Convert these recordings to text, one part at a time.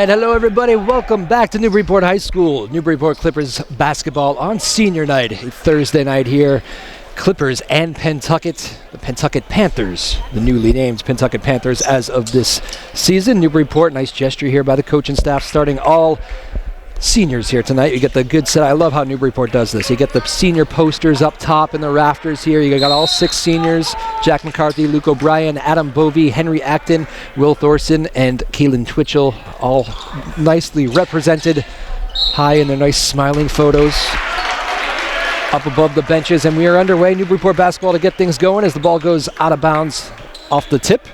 And hello everybody, welcome back to Newburyport High School. Newburyport Clippers basketball on senior night, Thursday night here. Clippers and Pentucket, the Pentucket Panthers, the newly named Pentucket Panthers as of this season. Newburyport, nice gesture here by the coaching staff, starting all seniors here tonight. You get the good set. I love how Newburyport does this. You get the senior posters up top in the rafters here. You got all 6 seniors: Jack McCarthy, Luke O'Brien, Adam Bovey, Henry Acton, Will Thorson, and Kaylin Twitchell, all nicely represented high in their nice smiling photos up above the benches. And we are underway. Newburyport basketball to get things going as the ball goes out of bounds off the tip.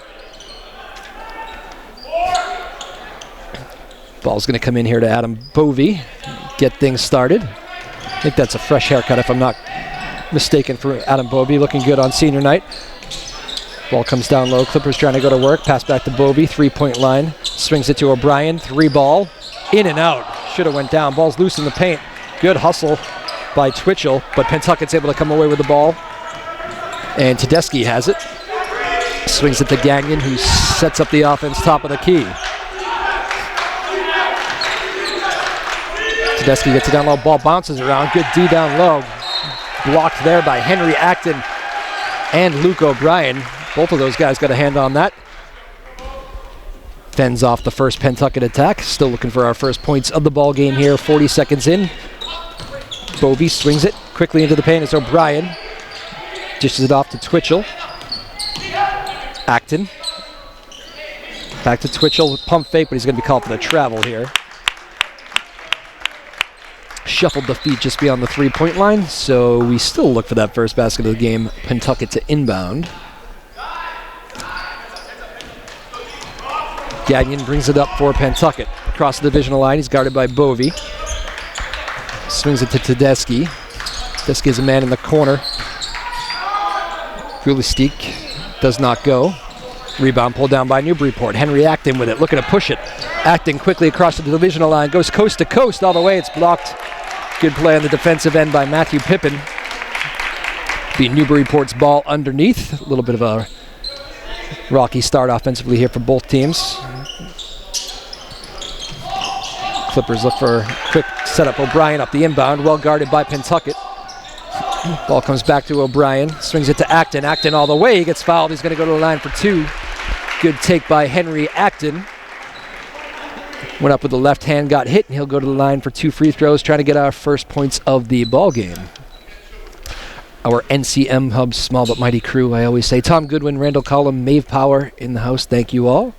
Ball's going to come in here to Adam Bovey, get things started. I think that's a fresh haircut if I'm not mistaken for Adam Bovey, looking good on senior night. Ball comes down low, Clippers trying to go to work, pass back to Bovey, 3-point line, swings it to O'Brien, 3-ball, in and out, should have went down, ball's loose in the paint, good hustle by Twitchell, but Pentucket's able to come away with the ball, and Tedeschi has it, swings it to Gagnon, who sets up the offense top of the key. Tedeschi gets it down low, ball bounces around, good D down low. Blocked there by Henry Acton and Luke O'Brien. Both of those guys got a hand on that. Fends off the first Pentucket attack. Still looking for our first points of the ball game here, 40 seconds in. Bovey swings it quickly into the paint as O'Brien dishes it off to Twitchell. Acton. Back to Twitchell, pump fake, but he's going to be called for the travel here. Shuffled the feet just beyond the 3-point line, so we still look for that first basket of the game, Pentucket to inbound. Gagnon brings it up for Pentucket. Across the divisional line, he's guarded by Bovey. Swings it to Tedeschi. Tedeschi is a man in the corner. Gulistik does not go. Rebound pulled down by Newburyport. Henry Acton with it, looking to push it. Acton quickly across the divisional line, goes coast to coast all the way. It's blocked. Good play on the defensive end by Matthew Pippin. Be Newburyport's ball underneath. A little bit of a rocky start offensively here for both teams. Clippers look for a quick setup. O'Brien up the inbound, well guarded by Pentucket. Ball comes back to O'Brien, swings it to Acton. Acton all the way, he gets fouled. He's going to go to the line for 2. Good take by Henry Acton. Went up with the left hand, got hit, and he'll go to the line for 2 free throws, trying to get our first points of the ball game. Our NCM Hub small but mighty crew, I always say. Tom Goodwin, Randall Collum, Maeve Power in the house. Thank you all.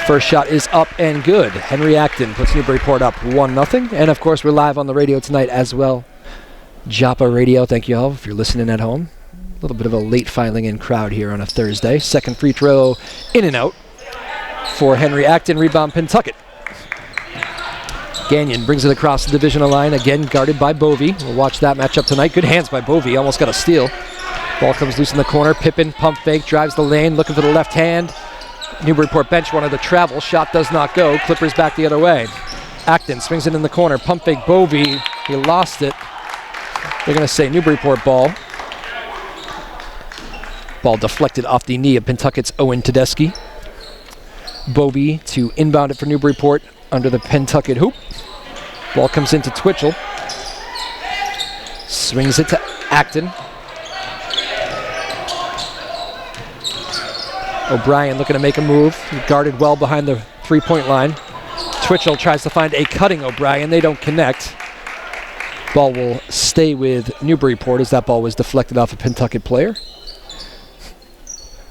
First shot is up and good. Henry Acton puts Newburyport up 1-0. And of course, we're live on the radio tonight as well. Joppa Radio, thank you all if you're listening at home. A little bit of a late filing in crowd here on a Thursday. Second free throw in and out for Henry Acton, rebound Pentucket. Gagnon brings it across the divisional line, again guarded by Bovey. We'll watch that matchup tonight. Good hands by Bovey, almost got a steal. Ball comes loose in the corner. Pippin, pump fake, drives the lane, looking for the left hand. Newburyport bench wanted to travel, shot does not go. Clippers back the other way. Acton swings it in the corner, pump fake Bovey, he lost it. They're going to say Newburyport ball. Ball deflected off the knee of Pentucket's Owen Tedeschi. Bovey to inbound it for Newburyport under the Pentucket hoop. Ball comes into Twitchell. Swings it to Acton. O'Brien looking to make a move. Guarded well behind the 3-point line. Twitchell tries to find a cutting O'Brien. They don't connect. Ball will stay with Newburyport as that ball was deflected off a Pentucket player.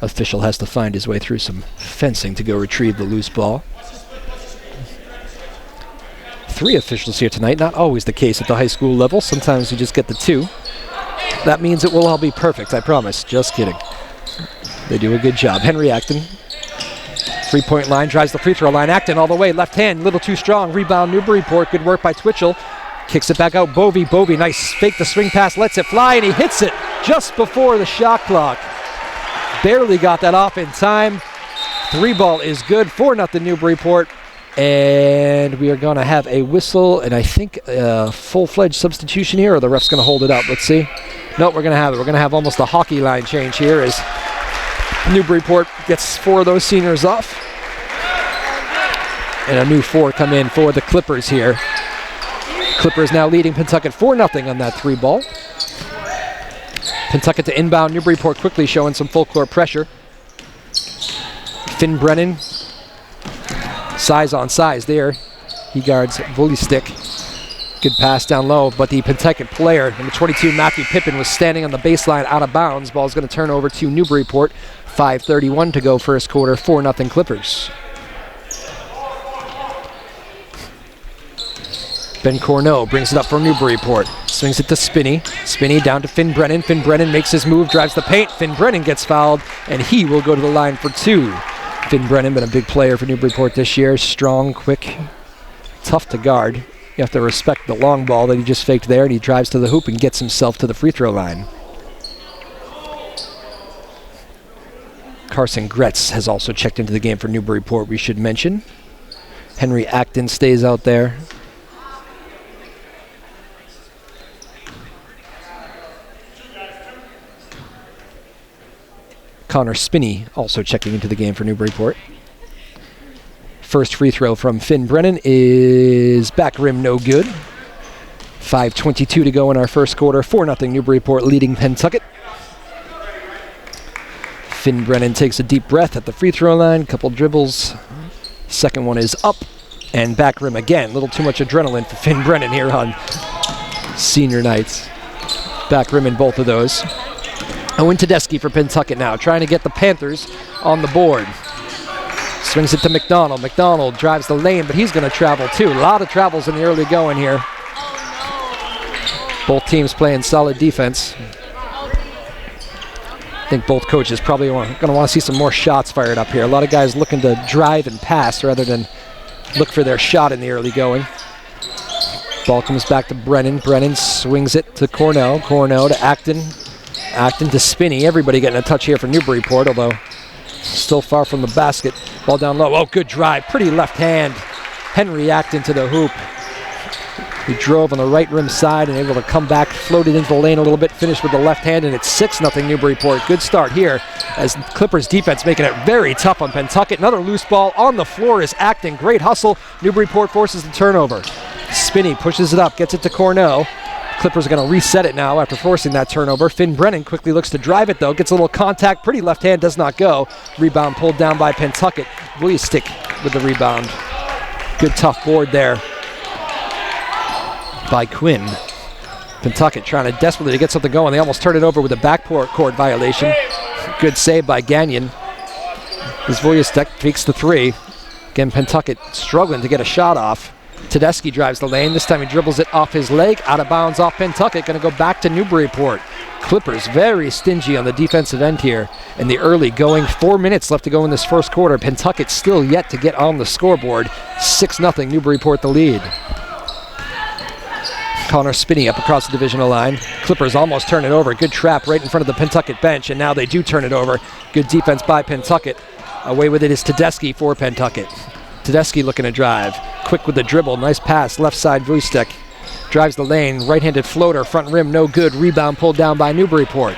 Official has to find his way through some fencing to go retrieve the loose ball. 3 officials here tonight, not always the case at the high school level. Sometimes you just get the 2. That means it will all be perfect, I promise. Just kidding. They do a good job. Henry Acton, 3-point line, drives the free throw line. Acton all the way, left hand, a little too strong. Rebound Newburyport, good work by Twitchell. Kicks it back out, Bovey, nice fake the swing pass, lets it fly, and he hits it just before the shot clock. Barely got that off in time. 3-ball is good, 4-0 Newburyport. And we are going to have a whistle, and I think a full-fledged substitution here, or the ref's going to hold it up. Let's see. No, we're going to have it. We're going to have almost a hockey line change here as Newburyport gets 4 of those seniors off. And a new 4 come in for the Clippers here. Clippers now leading Pentucket 4-0 on that 3 ball. Pentucket to inbound. Newburyport quickly showing some full court pressure. Finn Brennan, size on size there. He guards Vulistik. Good pass down low, but the Pentucket player, number 22, Matthew Pippin, was standing on the baseline out of bounds. Ball's going to turn over to Newburyport. 5:31 to go first quarter, 4-0 Clippers. Ben Corneau brings it up from Newburyport. Swings it to Spinney. Spinney down to Finn Brennan. Finn Brennan makes his move, drives the paint. Finn Brennan gets fouled, and he will go to the line for 2. Finn Brennan been a big player for Newburyport this year. Strong, quick, tough to guard. You have to respect the long ball that he just faked there, and he drives to the hoop and gets himself to the free throw line. Carson Gretz has also checked into the game for Newburyport, we should mention. Henry Acton stays out there. Connor Spinney also checking into the game for Newburyport. First free throw from Finn Brennan is back rim, no good. 5:22 to go in our first quarter. 4-0 Newburyport leading Pentucket. Finn Brennan takes a deep breath at the free throw line. Couple dribbles. Second one is up and back rim again. A little too much adrenaline for Finn Brennan here on senior nights. Back rim in both of those. Owen Tedeschi for Pentucket now, trying to get the Panthers on the board. Swings it to McDonald. McDonald drives the lane, but he's going to travel too. A lot of travels in the early going here. Both teams playing solid defense. I think both coaches probably going to want to see some more shots fired up here. A lot of guys looking to drive and pass rather than look for their shot in the early going. Ball comes back to Brennan. Brennan swings it to Corneau. Corneau to Acton. Acton to Spinney. Everybody getting a touch here for Newburyport, although still far from the basket. Ball down low. Oh, good drive. Pretty left hand. Henry Acton to the hoop. He drove on the right rim side and able to come back, floated into the lane a little bit, finished with the left hand, and it's 6-0 Newburyport. Good start here as Clippers defense making it very tough on Pentucket. Another loose ball on the floor is Acton. Great hustle. Newburyport forces the turnover. Spinney pushes it up, gets it to Corneau. Clippers are going to reset it now after forcing that turnover. Finn Brennan quickly looks to drive it though, gets a little contact, pretty left hand, does not go. Rebound pulled down by Pentucket. Vulistik with the rebound. Good tough board there by Quinn. Pentucket trying to desperately get something going. They almost turn it over with a backcourt violation. Good save by Gagnon. As Vulistik takes the 3. Again, Pentucket struggling to get a shot off. Tedeschi drives the lane. This time he dribbles it off his leg. Out of bounds off Pentucket. Going to go back to Newburyport. Clippers very stingy on the defensive end here in the early going. 4 minutes left to go in this first quarter. Pentucket still yet to get on the scoreboard. 6-0 Newburyport the lead. Connor Spinney up across the divisional line. Clippers almost turn it over. Good trap right in front of the Pentucket bench, and now they do turn it over. Good defense by Pentucket. Away with it is Tedeschi for Pentucket. Tedeschi looking to drive. Quick with the dribble. Nice pass. Left side Vulistik. Drives the lane. Right-handed floater. Front rim. No good. Rebound pulled down by Newburyport.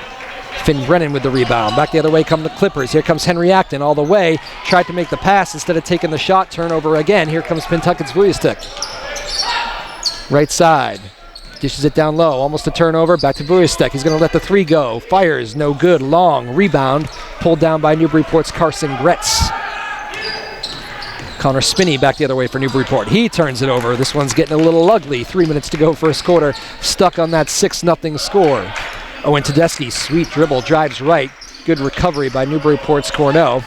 Finn Brennan with the rebound. Back the other way come the Clippers. Here comes Henry Acton all the way. Tried to make the pass instead of taking the shot. Turnover again. Here comes Pentucket's Vulistik. Right side. Dishes it down low. Almost a turnover. Back to Vulistik. He's going to let the 3 go. Fires. No good. Long. Rebound. Pulled down by Newburyport's Carson Gretz. Connor Spinney back the other way for Newburyport. He turns it over. This one's getting a little ugly. 3 minutes to go first quarter. Stuck on that 6-0 score. Owen Tedeschi, sweet dribble, drives right. Good recovery by Newburyport's Corneau.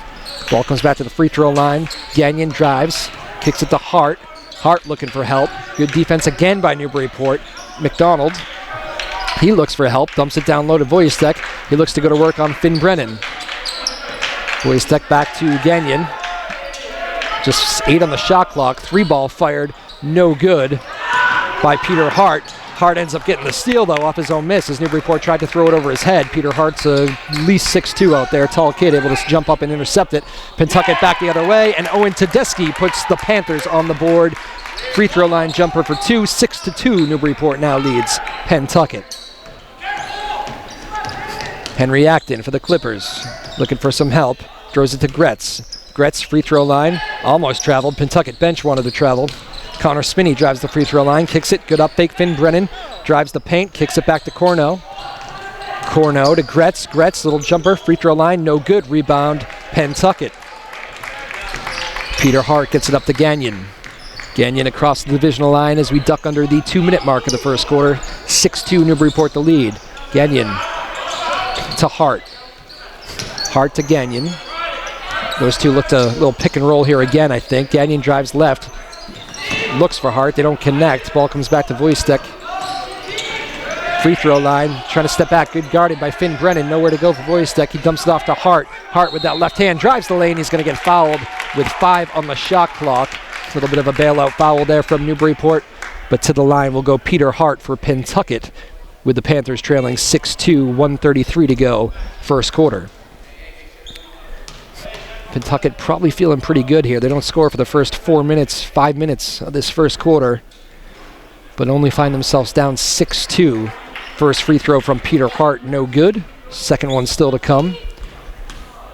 Ball comes back to the free throw line. Gagnon drives. Kicks it to Hart. Hart looking for help. Good defense again by Newburyport. McDonald. He looks for help. Dumps it down low to Vulistik. He looks to go to work on Finn Brennan. Vulistik back to Gagnon. Just 8 on the shot clock. 3 ball fired. No good by Peter Hart. Hart ends up getting the steal, though, off his own miss as Newburyport tried to throw it over his head. Peter Hart's at least 6'2" out there. Tall kid able to jump up and intercept it. Pentucket back the other way, and Owen Tedeschi puts the Panthers on the board. Free throw line jumper for 2. 6-2. Newburyport now leads Pentucket. Henry Acton for the Clippers. Looking for some help. Throws it to Gretz. Gretz, free throw line, almost traveled. Pentucket bench wanted to travel. Connor Spinney drives the free throw line, kicks it, good up fake. Finn Brennan drives the paint, kicks it back to Corno. Corno to Gretz. Gretz, little jumper, free throw line, no good. Rebound, Pentucket. Peter Hart gets it up to Gagnon. Gagnon across the divisional line as we duck under the 2-minute mark of the first quarter. 6-2 Newburyport the lead. Gagnon to Hart. Hart to Gagnon. Those two looked a little pick and roll here again, I think. Gagnon drives left. Looks for Hart. They don't connect. Ball comes back to Voistek. Free throw line. Trying to step back. Good guarded by Finn Brennan. Nowhere to go for Voistek. He dumps it off to Hart. Hart with that left hand drives the lane. He's going to get fouled with 5 on the shot clock. A little bit of a bailout foul there from Newburyport. But to the line will go Peter Hart for Pentucket, with the Panthers trailing 6-2, 1:33 to go, first quarter. Pentucket probably feeling pretty good here. They don't score for the first 5 minutes of this first quarter, but only find themselves down 6-2. First free throw from Peter Hart, no good. Second one still to come.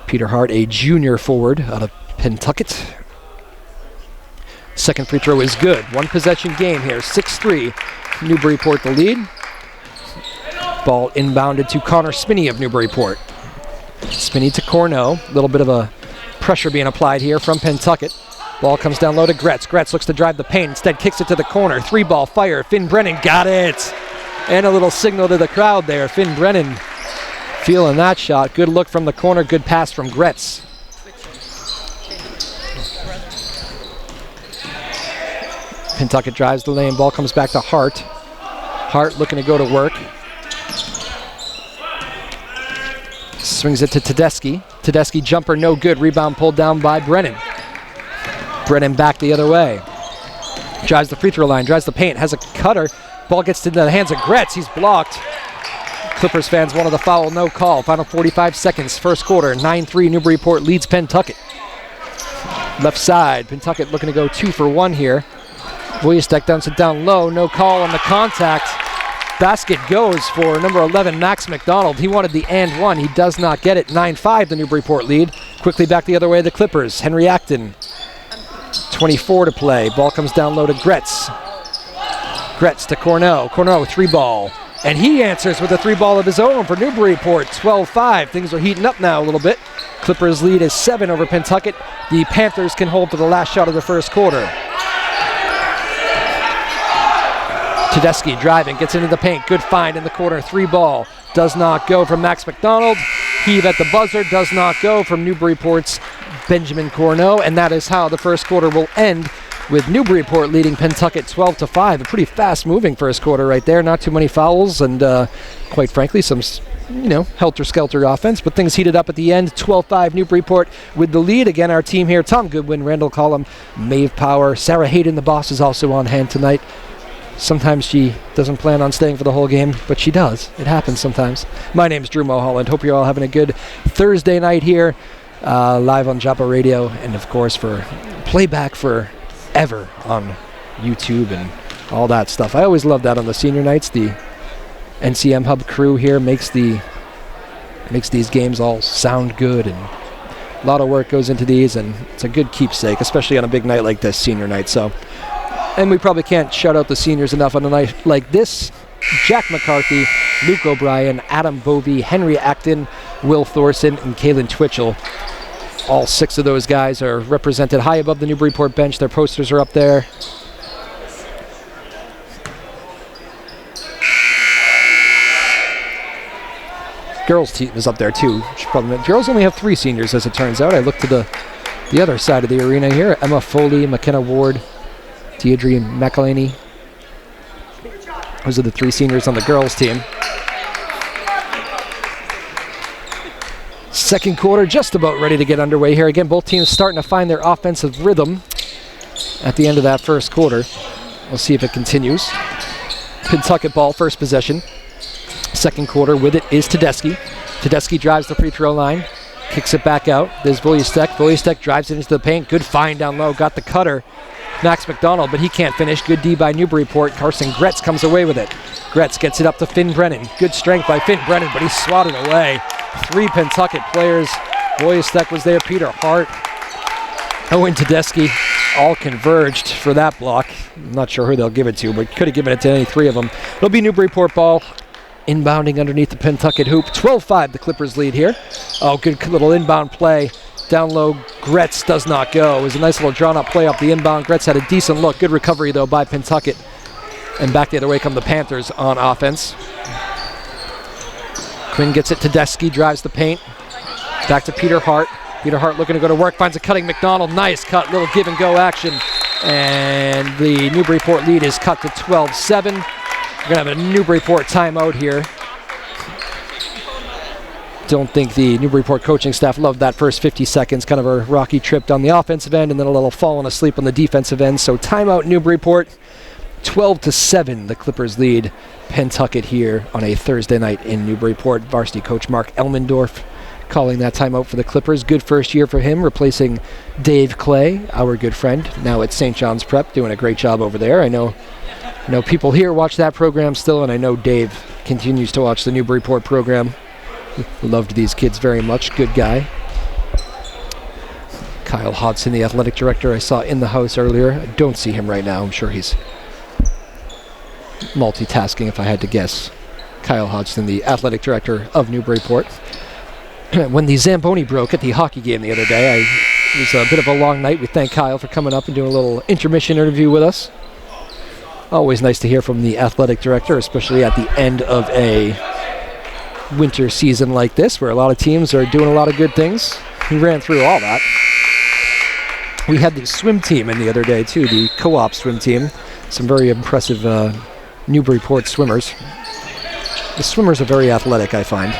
Peter Hart, a junior forward out of Pentucket. Second free throw is good. One possession game here, 6-3. Newburyport the lead. Ball inbounded to Connor Spinney of Newburyport. Spinney to Corno. A little bit of a pressure being applied here from Pentucket. Ball comes down low to Gretz. Gretz looks to drive the paint. Instead kicks it to the corner. 3-ball fire. Finn Brennan got it. And a little signal to the crowd there. Finn Brennan feeling that shot. Good look from the corner. Good pass from Gretz. Pentucket drives the lane. Ball comes back to Hart. Hart looking to go to work. Swings it to Tedeschi. Tedeschi jumper no good. Rebound pulled down by Brennan. Brennan back the other way. Drives the free throw line. Drives the paint. Has a cutter. Ball gets to the hands of Gretz. He's blocked. Clippers fans wanted the foul. No call. Final 45 seconds. First quarter. 9-3 Newburyport leads Pentucket. Left side. Pentucket looking to go 2 for 1 here. Voistek dumps it down low. No call on the contact. Basket goes for number 11, Max McDonald. He wanted the and one. He does not get it. 9-5 the Newburyport lead. Quickly back the other way, the Clippers. Henry Acton. 24 to play. Ball comes down low to Gretz. Gretz to Corno. Corno, 3-ball. And he answers with a 3-ball of his own for Newburyport. 12-5. Things are heating up now a little bit. Clippers lead is 7 over Pentucket. The Panthers can hold to the last shot of the first quarter. Tedeschi driving, gets into the paint. Good find in the corner. 3-ball. Does not go from Max McDonald. Heave at the buzzer. Does not go from Newburyport's Benjamin Corno. And that is how the first quarter will end, with Newburyport leading Pentucket 12-5. A pretty fast-moving first quarter right there. Not too many fouls and, quite frankly, some, helter-skelter offense. But things heated up at the end. 12-5 Newburyport with the lead. Again, our team here, Tom Goodwin, Randall Collum, Maeve Power. Sarah Hayden, the boss, is also on hand tonight. Sometimes she doesn't plan on staying for the whole game, but she does. It happens sometimes. My name's Drew Mulholland. Hope you're all having a good Thursday night here, live on Joppa Radio, and of course for playback forever on YouTube and all that stuff. I always love that on the senior nights. The NCM Hub crew here makes these games all sound good, and a lot of work goes into these, and it's a good keepsake, especially on a big night like this, senior night. So. And we probably can't shout out the seniors enough on a night like this. Jack McCarthy, Luke O'Brien, Adam Bovey, Henry Acton, Will Thorson, and Kaylin Twitchell. All 6 of those guys are represented high above the Newburyport bench. Their posters are up there. Girls team is up there too. Girls only have 3 seniors, as it turns out. I looked to the other side of the arena here. Emma Foley, McKenna Ward, Deirdre McElhaney. Those are the 3 seniors on the girls' team. Second quarter just about ready to get underway here. Again, both teams starting to find their offensive rhythm at the end of that first quarter. We'll see if it continues. Pentucket ball, first possession. Second quarter with it is Tedeschi. Tedeschi drives the free throw line. Kicks it back out. There's Voistek. Voistek drives it into the paint. Good find down low. Got the cutter. Max McDonald, but he can't finish. Good D by Newburyport. Carson Gretz comes away with it. Gretz gets it up to Finn Brennan. Good strength by Finn Brennan, but he's swatted away. 3 Pentucket players. Voistek was there. Peter Hart. Owen Tedeschi, all converged for that block. I'm not sure who they'll give it to, but could have given it to any three of them. It'll be Newburyport ball, inbounding underneath the Pentucket hoop. 12-5, the Clippers lead here. Oh, good little inbound play. Down low, Gretz does not go. It was a nice little drawn-up play off the inbound. Gretz had a decent look. Good recovery, though, by Pentucket. And back the other way come the Panthers on offense. Quinn gets it to Tedeschi, drives the paint. Back to Peter Hart. Peter Hart looking to go to work, finds a cutting McDonald. Nice cut, little give and go action. And the Newburyport lead is cut to 12-7. We're going to have a Newburyport timeout here. Don't think the Newburyport coaching staff loved that first 50 seconds. Kind of a rocky trip down the offensive end and then a little falling asleep on the defensive end. So timeout Newburyport. 12-7, the Clippers lead Pentucket here on a Thursday night in Newburyport. Varsity coach Mark Elmendorf calling that timeout for the Clippers. Good first year for him, replacing Dave Clay, our good friend, now at St. John's Prep, doing a great job over there. I know people here watch that program still, and I know Dave continues to watch the Newburyport program. Loved these kids very much. Good guy. Kyle Hodson, the athletic director, I saw in the house earlier. I don't see him right now. I'm sure he's multitasking, if I had to guess. Kyle Hodgson, the athletic director of Newburyport. When the Zamboni broke at the hockey game the other day, it was a bit of a long night. We thank Kyle for coming up and doing a little intermission interview with us. Always nice to hear from the athletic director, especially at the end of a winter season like this, where a lot of teams are doing a lot of good things. He ran through all that. We had the swim team in the other day, too, the co-op swim team. Some very impressive Newburyport swimmers. The swimmers are very athletic, I find.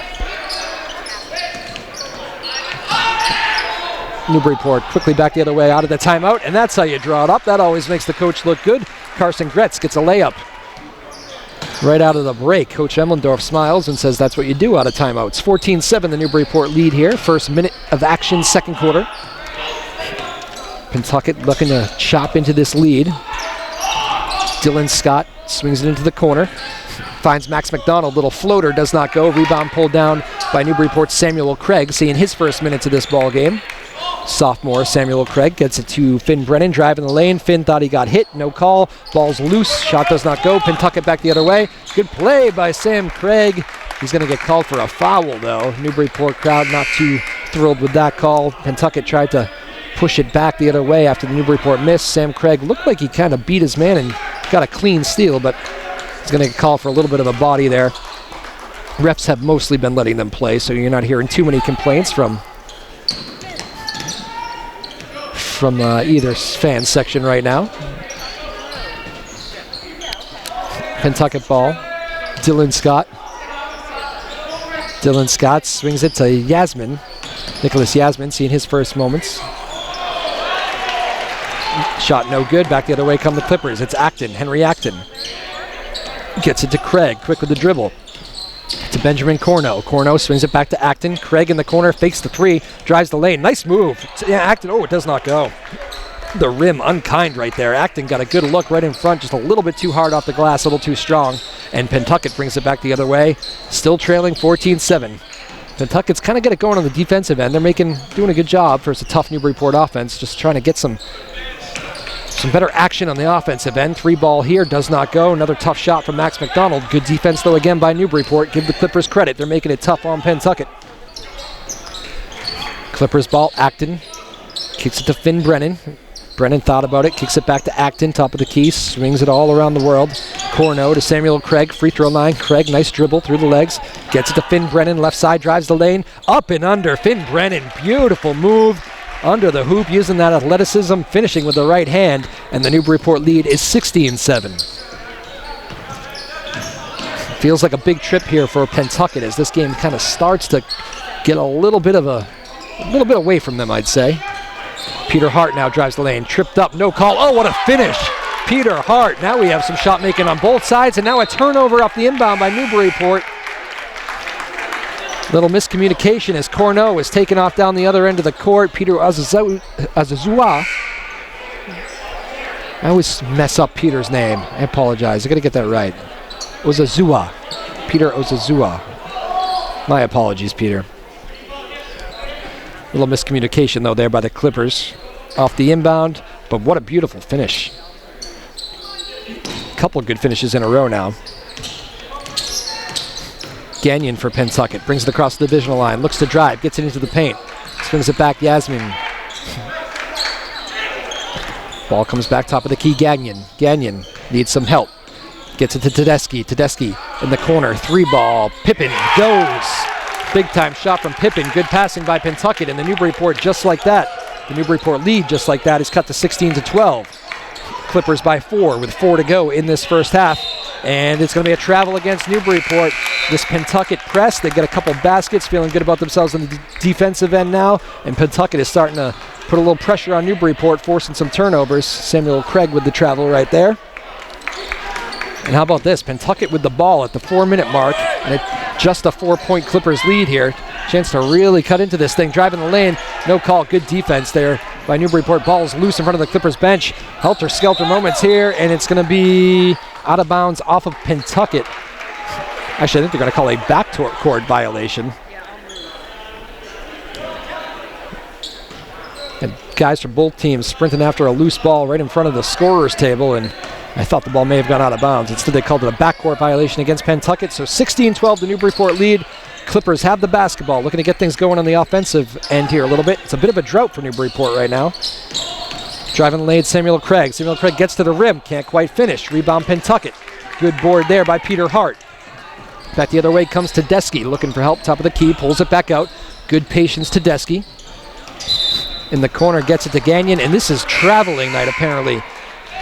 Newburyport quickly back the other way out of the timeout, and that's how you draw it up. That always makes the coach look good. Carson Gretz gets a layup right out of the break. Coach Emlendorf smiles and says that's what you do out of timeouts. 14-7, the Newburyport lead here. First minute of action, second quarter. Pentucket looking to chop into this lead. Dylan Scott swings it into the corner. Finds Max McDonald. Little floater does not go. Rebound pulled down by Newburyport's Samuel Craig, seeing his first minutes of this ball game. Sophomore Samuel Craig gets it to Finn Brennan, driving the lane. Finn thought he got hit, no call. Ball's loose, shot does not go. Pentucket back the other way. Good play by Sam Craig. He's going to get called for a foul, though. Newburyport crowd not too thrilled with that call. Pentucket tried to push it back the other way after the Newburyport miss. Sam Craig looked like he kind of beat his man and got a clean steal, but he's going to get called for a little bit of a body there. Refs have mostly been letting them play, so you're not hearing too many complaints from either fan section right now. Pentucket ball. Dylan Scott. Dylan Scott swings it to Yasmin. Nicholas Yasmin seeing his first moments. Shot no good. Back the other way come the Clippers. It's Acton. Henry Acton. Gets it to Craig. Quick with the dribble. To Benjamin Corno. Corno swings it back to Acton. Craig in the corner, fakes the three, drives the lane. Nice move. Yeah, Acton, it does not go. The rim unkind right there. Acton got a good look right in front, just a little bit too hard off the glass, a little too strong. And Pentucket brings it back the other way. Still trailing 14-7. Pentucket's kind of get it going on the defensive end. They're doing a good job for a tough Newburyport offense, just trying to get some better action on the offensive end. Three ball here, does not go. Another tough shot from Max McDonald. Good defense, though, again by Newburyport. Give the Clippers credit. They're making it tough on Pentucket. Clippers ball, Acton. Kicks it to Finn Brennan. Brennan thought about it, kicks it back to Acton, top of the key, swings it all around the world. Corno to Samuel Craig, free throw line. Craig, nice dribble through the legs. Gets it to Finn Brennan, left side, drives the lane. Up and under, Finn Brennan, beautiful move. Under the hoop, using that athleticism, finishing with the right hand, and the Newburyport lead is 16-7. Feels like a big trip here for Pentucket as this game kind of starts to get a little bit away from them, I'd say. Peter Hart now drives the lane, tripped up, no call. Oh, what a finish! Peter Hart. Now we have some shot making on both sides, and now a turnover off the inbound by Newburyport. Little miscommunication as Corno is taken off down the other end of the court. Peter Azazua. I always mess up Peter's name. I apologize. I got to get that right. Ozazua. Peter Ozazua. My apologies, Peter. Little miscommunication, though, there by the Clippers. off the inbound, but what a beautiful finish. Couple good finishes in a row now. Gagnon for Pentucket, brings it across the divisional line, looks to drive, gets it into the paint, swings it back, Yasmin. Ball comes back top of the key, Gagnon. Gagnon needs some help. Gets it to Tedeschi. Tedeschi in the corner, 3-ball. Pippin goes. Big time shot from Pippin. Good passing by Pentucket, and the Newburyport just like that. The Newburyport lead just like that is cut to 16-12. Clippers by 4 with 4 to go in this first half. And it's going to be a travel against Newburyport. This Pentucket press, they get a couple baskets, feeling good about themselves on the defensive end now. And Pentucket is starting to put a little pressure on Newburyport, forcing some turnovers. Samuel Craig with the travel right there. And how about this? Pentucket with the ball at the 4-minute mark. And just a 4-point Clippers lead here. Chance to really cut into this thing. Driving the lane. No call. Good defense there by Newburyport. Ball is loose in front of the Clippers bench. Helter-skelter moments here. And it's going to be out of bounds off of Pentucket. Actually, I think they're going to call a backcourt violation. And guys from both teams sprinting after a loose ball right in front of the scorer's table. And I thought the ball may have gone out of bounds. Instead, they called it a backcourt violation against Pentucket. So 16-12, the Newburyport lead. Clippers have the basketball, looking to get things going on the offensive end here a little bit. It's a bit of a drought for Newburyport right now. Driving the lane, Samuel Craig. Samuel Craig gets to the rim, can't quite finish. Rebound Pentucket. Good board there by Peter Hart. Back the other way comes Tedeschi, looking for help, top of the key, pulls it back out. Good patience, Tedeschi. In the corner, gets it to Gagnon, and this is traveling night apparently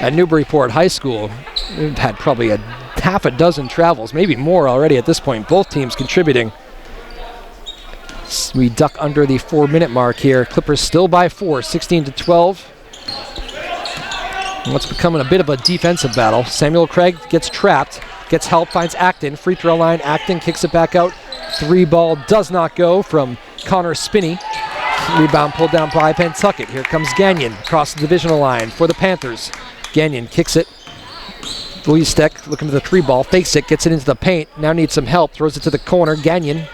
at Newburyport High School. We've had probably a half a dozen travels, maybe more already at this point. Both teams contributing. We duck under the 4-minute mark here. Clippers still by 4, 16-12. What's becoming a bit of a defensive battle. Samuel Craig gets trapped, gets help, finds Acton. Free throw line, Acton kicks it back out. 3-ball does not go from Connor Spinney. Rebound pulled down by Pentucket. Here comes Gagnon across the divisional line for the Panthers. Gagnon kicks it. Voyastek looking for the 3-ball, fakes it, gets it into the paint. Now needs some help, throws it to the corner. Gagnon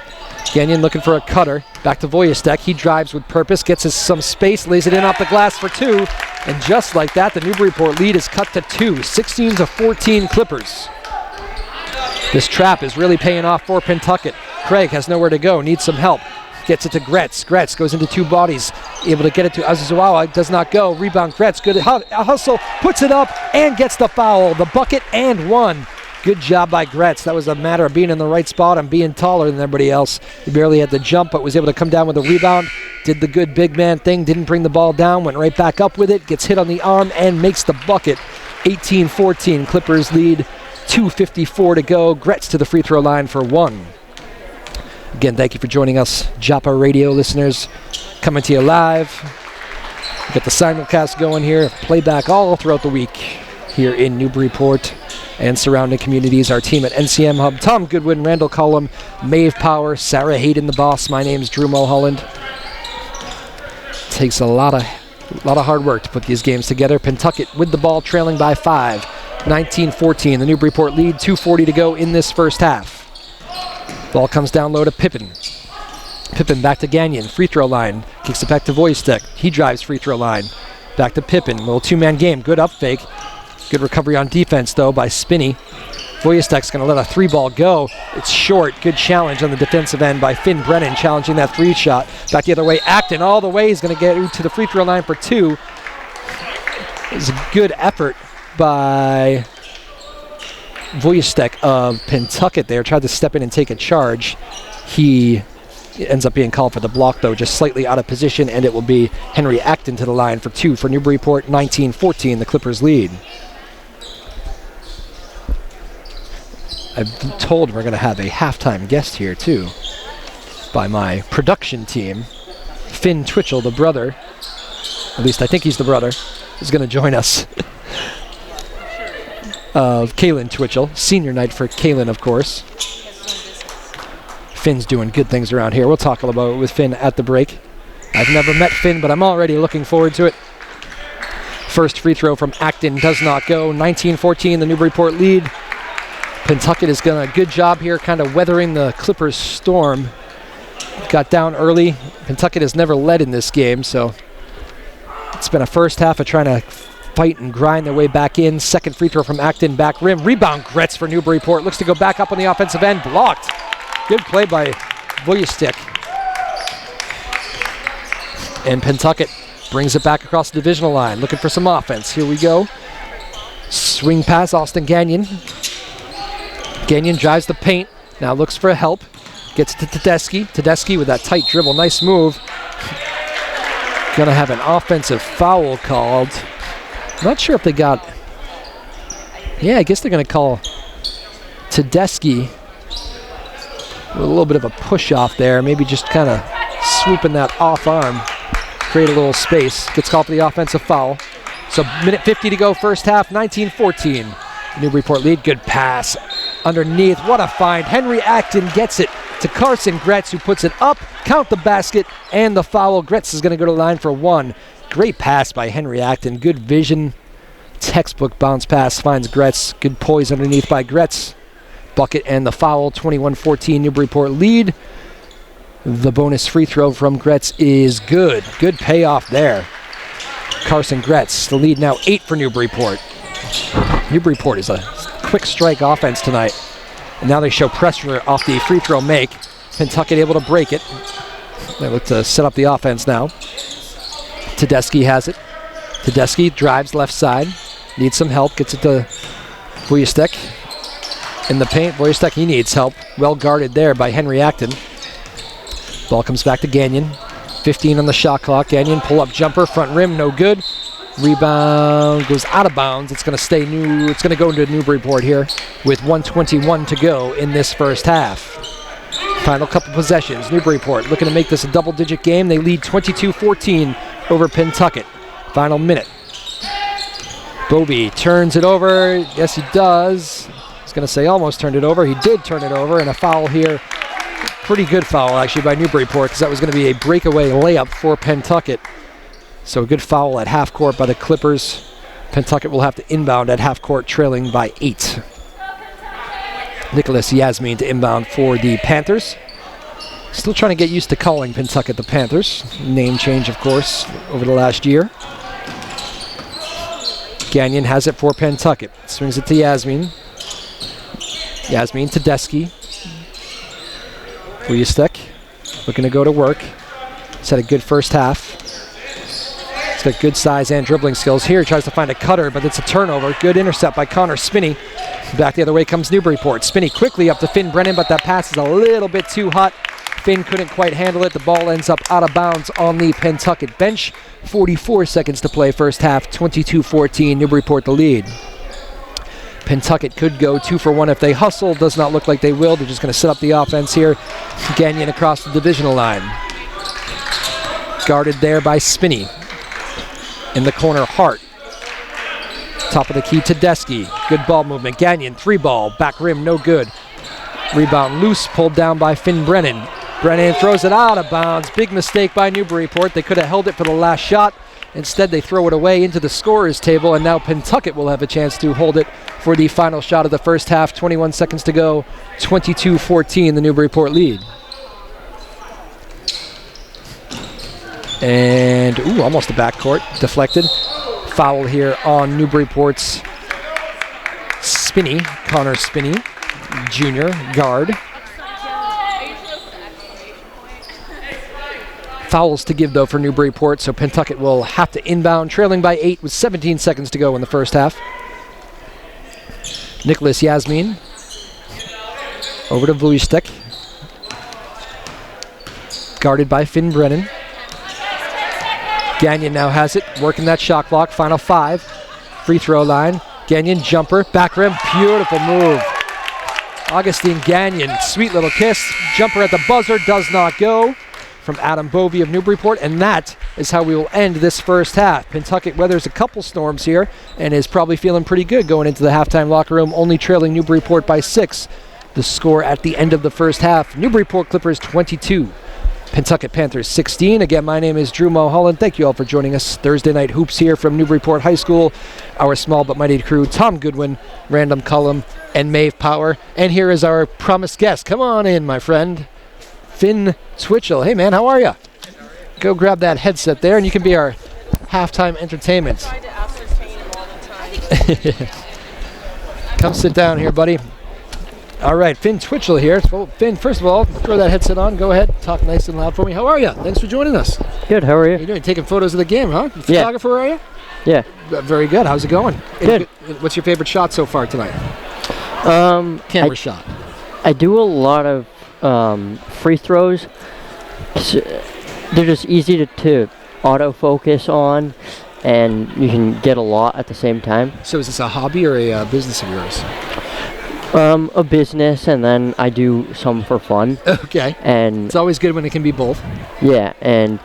looking for a cutter. Back to Voyastek. He drives with purpose, gets us some space, lays it in off the glass for 2. And just like that, the Newburyport lead is cut to 2, 16-14 Clippers. This trap is really paying off for Pentucket. Craig has nowhere to go, needs some help. Gets it to Gretz. Gretz goes into 2 bodies. Able to get it to Azuzuawa. Does not go. Rebound Gretz. Good hustle. Puts it up and gets the foul. The bucket and 1. Good job by Gretz. That was a matter of being in the right spot and being taller than everybody else. He barely had the jump, but was able to come down with a rebound. Did the good big man thing. Didn't bring the ball down. Went right back up with it. Gets hit on the arm and makes the bucket. 18-14. Clippers lead. 2:54 to go. Gretz to the free throw line for 1. Again, thank you for joining us, Joppa radio listeners. Coming to you live. We got the simulcast going here, playback all throughout the week here in Newburyport and surrounding communities. Our team at NCM Hub, Tom Goodwin, Randall Cullum, Maeve Power, Sarah Hayden, the boss. My name's Drew Mulholland. Takes a lot of hard work to put these games together. Pentucket with the ball, trailing by 5, 19-14. The Newburyport lead, 2:40 to go in this first half. Ball comes down low to Pippin. Pippin back to Gagnon, free throw line. Kicks it back to Voyastek. He drives free throw line. Back to Pippin, little 2-man game. Good up fake. Good recovery on defense though by Spinney. Voyastek's going to let a 3-ball go. It's short. Good challenge on the defensive end by Finn Brennan, challenging that 3 shot. Back the other way, Acton all the way. He's going to get to the free throw line for 2. It was a good effort by Voyastek of Pentucket there. Tried to step in and take a charge. He ends up being called for the block though, just slightly out of position, and it will be Henry Acton to the line for 2 for Newburyport. 19-14, the Clippers lead. I've been told we're going to have a halftime guest here too by my production team. Finn Twitchell, the brother, at least I think he's the brother, is going to join us. Of Kaylin Twitchell. Senior night for Kaylin, of course. Finn's doing good things around here. We'll talk about it with Finn at the break. I've never met Finn, but I'm already looking forward to it. First free throw from Acton does not go. 19-14, the Newburyport lead. Pentucket has done a good job here, kind of weathering the Clippers' storm. Got down early. Pentucket has never led in this game, so It's been a first half of trying to fight and grind their way back in. Second free throw from Acton, back rim. Rebound, Gretz for Newburyport. Looks to go back up on the offensive end. Blocked. Good play by Vujicic. And Pentucket brings it back across the divisional line, looking for some offense. Here we go. Swing pass, Austin Gagnon. Gagnon drives the paint. Now looks for help. Gets it to Tedeschi. Tedeschi with that tight dribble. Nice move. Gonna have an offensive foul called. Not sure if they got... Yeah, I guess they're gonna call Tedeschi with a little bit of a push off there. Maybe just kind of swooping that off arm. Create a little space. Gets called for the offensive foul. So minute 50 to go, first half, 19-14. Newburyport lead. Good pass underneath. What a find. Henry Acton gets it to Carson Gretz, who puts it up. Count the basket and the foul. Gretz is going to go to the line for one. Great pass by Henry Acton. Good vision. Textbook bounce pass finds Gretz. Good poise underneath by Gretz. Bucket and the foul. 21-14 Newburyport lead. The bonus free throw from Gretz is good. Good payoff there. Carson Gretz, the lead now 8 for Newburyport. Newburyport is a quick strike offense tonight. And now they show pressure off the free throw make. Pentucket able to break it. They look to set up the offense now. Tedeschi has it. Tedeschi drives left side. Needs some help. Gets it to Vujicic. In the paint, Vujicic, he needs help. Well guarded there by Henry Acton. Ball comes back to Gagnon. 15 on the shot clock. Gagnon pull-up jumper, front rim, no good. Rebound goes out of bounds. It's going to stay new. It's going to go into Newburyport here with 1:21 to go in this first half. Final couple possessions. Newburyport looking to make this a double-digit game. They lead 22-14 over Pentucket. Final minute. Bobby turns it over. Yes, he does. I was going to say almost turned it over. He did turn it over, and a foul here. Pretty good foul, actually, by Newburyport, because that was going to be a breakaway layup for Pentucket. So a good foul at half court by the Clippers. Pentucket will have to inbound at half court, trailing by 8. Nicholas Yasmin to inbound for the Panthers. Still trying to get used to calling Pentucket the Panthers. Name change, of course, over the last year. Gagnon has it for Pentucket. Swings it to Yasmin. Yasmin to Tedeschi. Vujicic looking to go to work. He's had a good first half. He's got good size and dribbling skills. Here he tries to find a cutter, but it's a turnover. Good intercept by Connor Spinney. Back the other way comes Newburyport. Spinney quickly up to Finn Brennan, but that pass is a little bit too hot. Finn couldn't quite handle it. The ball ends up out of bounds on the Pentucket bench. 44 seconds to play first half. 22-14. Newburyport the lead. Pentucket could go 2 for 1 if they hustle. Does not look like they will. They're just going to set up the offense here. Gagnon across the divisional line. Guarded there by Spinney. In the corner, Hart. Top of the key, Tedeschi. Good ball movement. Gagnon, 3-ball. Back rim, no good. Rebound loose, pulled down by Finn Brennan. Brennan throws it out of bounds. Big mistake by Newburyport. They could have held it for the last shot. Instead, they throw it away into the scorer's table, and now Pentucket will have a chance to hold it for the final shot of the first half. 21 seconds to go. 22-14, the Newburyport lead. And, almost a backcourt. Deflected. Foul here on Newburyport's Spinney, Connor Spinney, junior guard. Fouls to give, though, for Newburyport, so Pentucket will have to inbound, trailing by 8 with 17 seconds to go in the first half. Nicholas Yasmin over to Vujicic. Guarded by Finn Brennan. Gagnon now has it, working that shot clock. Final 5. Free throw line. Gagnon jumper, back rim, beautiful move. Augustine Gagnon, sweet little kiss. Jumper at the buzzer, does not go. From Adam Bovey of Newburyport, and that is how we will end this first half. Pentucket weathers a couple storms here and is probably feeling pretty good going into the halftime locker room, only trailing Newburyport by 6. The score at the end of the first half, Newburyport Clippers 22, Pentucket Panthers 16. Again, my name is Drew Mulholland. Thank you all for joining us. Thursday night hoops here from Newburyport High School. Our small but mighty crew, Tom Goodwin, Random Cullum, and Maeve Power. And here is our promised guest. Come on in, my friend. Finn Twitchell. Hey, man, how are you? Go grab that headset there, and you can be our halftime entertainment. Tried to ascertain him all the time. Come sit down here, buddy. All right, Finn Twitchell here. Well, Finn, first of all, throw that headset on. Go ahead, talk nice and loud for me. How are you? Thanks for joining us. Good, how are You're you? doing taking photos of the game, huh? You photographer, are you? Yeah. Very good. How's it going? Good. What's your favorite shot so far tonight? Camera shot. I do a lot of free throws. They're just easy to autofocus on, and you can get a lot at the same time. So is this a hobby or a business of yours? A business, and then I do some for fun. Okay. And It's always good when it can be both. yeah, and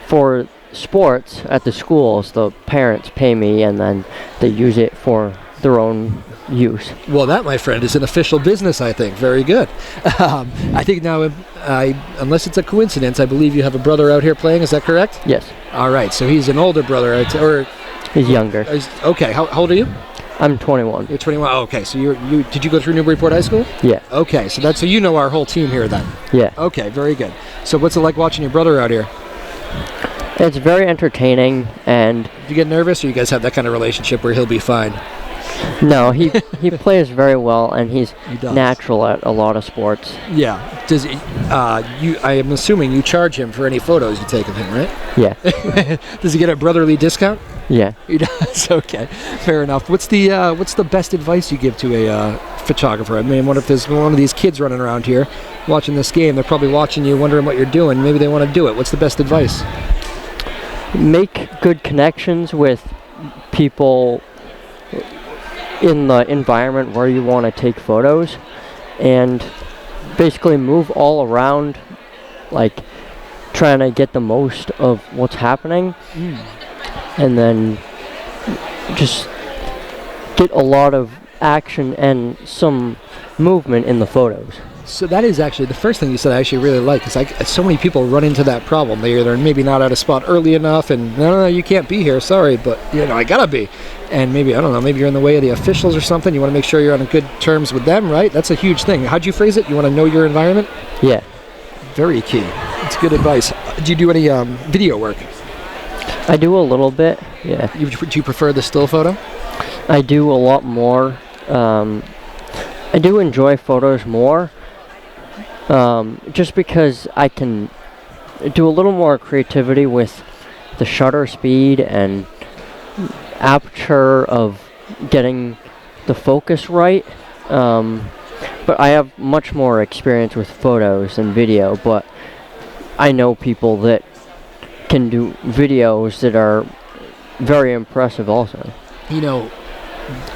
for sports at the schools, the parents pay me, and then they use it for their own use. Well, that, my friend, is an official business, I think. Very good. I think now, unless it's a coincidence, I believe you have a brother out here playing. Is that correct? Yes, All right. So he's an older brother, or he's younger. okay. How old are you? I'm 21. You're 21. Oh, okay. So you did you go through Newburyport High School? Yeah, Okay. So you know our whole team here then. yeah. Okay. Very good. So what's it like watching your brother out here? It's very entertaining, and Do you get nervous, or you guys have that kind of relationship where he'll be fine? no, he plays very well, and he's He does. natural at a lot of sports. Yeah. Does he, I am assuming you charge him for any photos you take of him, right? Yeah, Does he get a brotherly discount? yeah. He does. Okay, fair enough. What's the best advice you give to a photographer? I mean, what if there's one of these kids running around here watching this game? They're probably watching you, wondering what you're doing. Maybe they want to do it. What's the best advice? Make good connections with people in the environment where you want to take photos, and basically move all around, like trying to get the most of what's happening, and then just get a lot of action and some movement in the photos. So that is actually the first thing you said I actually really like, because so many people run into that problem. They're maybe not at a spot early enough, and no, you can't be here, sorry, but I gotta be. And maybe, I don't know, maybe you're in the way of the officials or something. You want to make sure you're on good terms with them, right? That's a huge thing. How'd you phrase it? You want to know your environment? Yeah, Very key. That's good advice. Do you do any video work? I do a little bit. Yeah, Do you prefer the still photo? I do a lot more. I do enjoy photos more, just because I can do a little more creativity with the shutter speed and aperture of getting the focus right. But I have much more experience with photos than video, but I know people that can do videos that are very impressive also.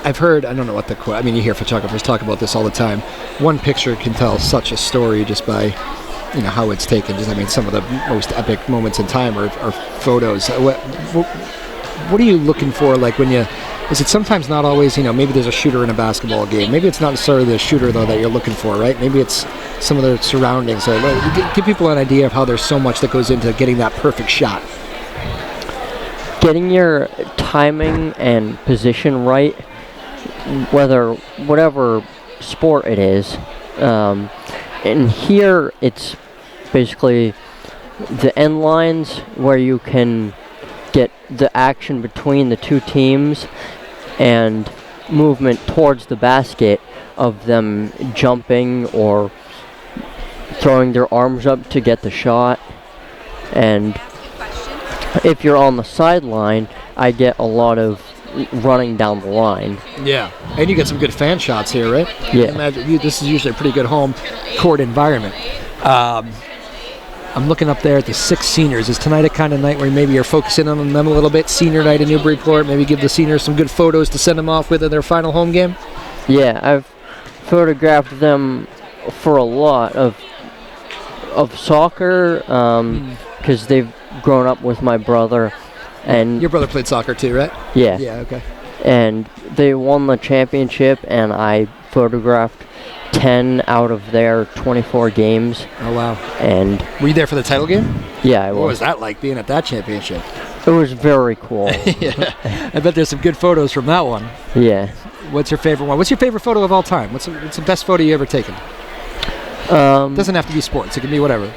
I've heard, I don't know what the quote, I mean, you hear photographers talk about this all the time. One picture can tell such a story just by, how it's taken. Some of the most epic moments in time are photos. What are you looking for, like, is it sometimes not always, maybe there's a shooter in a basketball game. Maybe it's not necessarily the shooter, though, that you're looking for, right? Maybe it's some of the surroundings. So give people an idea of how there's so much that goes into getting that perfect shot. Getting your timing and position right, whatever sport it is. And here it's basically the end lines where you can get the action between the two teams and movement towards the basket of them jumping or throwing their arms up to get the shot. And if you're on the sideline, I get a lot of running down the line. Yeah, and you get some good fan shots here, right? Yeah. Imagine this is usually a pretty good home court environment. I'm looking up there at the 6 seniors. Is tonight a kind of night where maybe you're focusing on them a little bit? Senior night in Newburyport, maybe give the seniors some good photos to send them off with in their final home game? Yeah, I've photographed them for a lot of soccer, because they've grown up with my brother. And Your brother played soccer too, right? yeah, Yeah, okay. and they won the championship, and I photographed 10 out of their 24 games. Oh, wow. And Were you there for the title game? yeah, I What was was. that like, being at that championship? It was very cool. Yeah, I bet there's some good photos from that one. Yeah. What's your favorite one? What's your favorite photo of all time? What's the best photo you ever taken? Doesn't have to be sports. It can be whatever.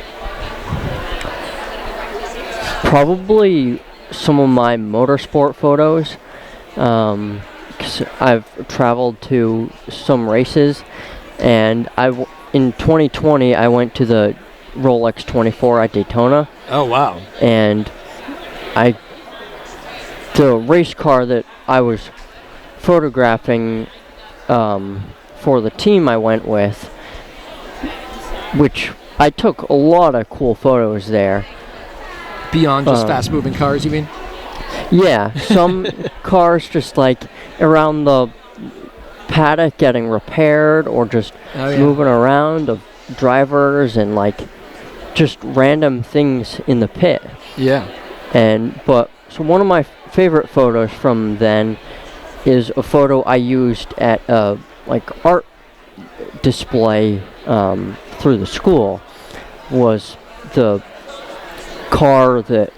Probably some of my motorsport photos. 'Cause I've traveled to some races, and in 2020 I went to the Rolex 24 at Daytona. Oh wow! And the race car that I was photographing for the team I went with, which I took a lot of cool photos there. Beyond just fast-moving cars, you mean? Yeah, some cars just like around the paddock getting repaired or just moving around, of drivers and like just random things in the pit. Yeah. So one of my favorite photos from then is a photo I used at a like art display through the school. Was the car that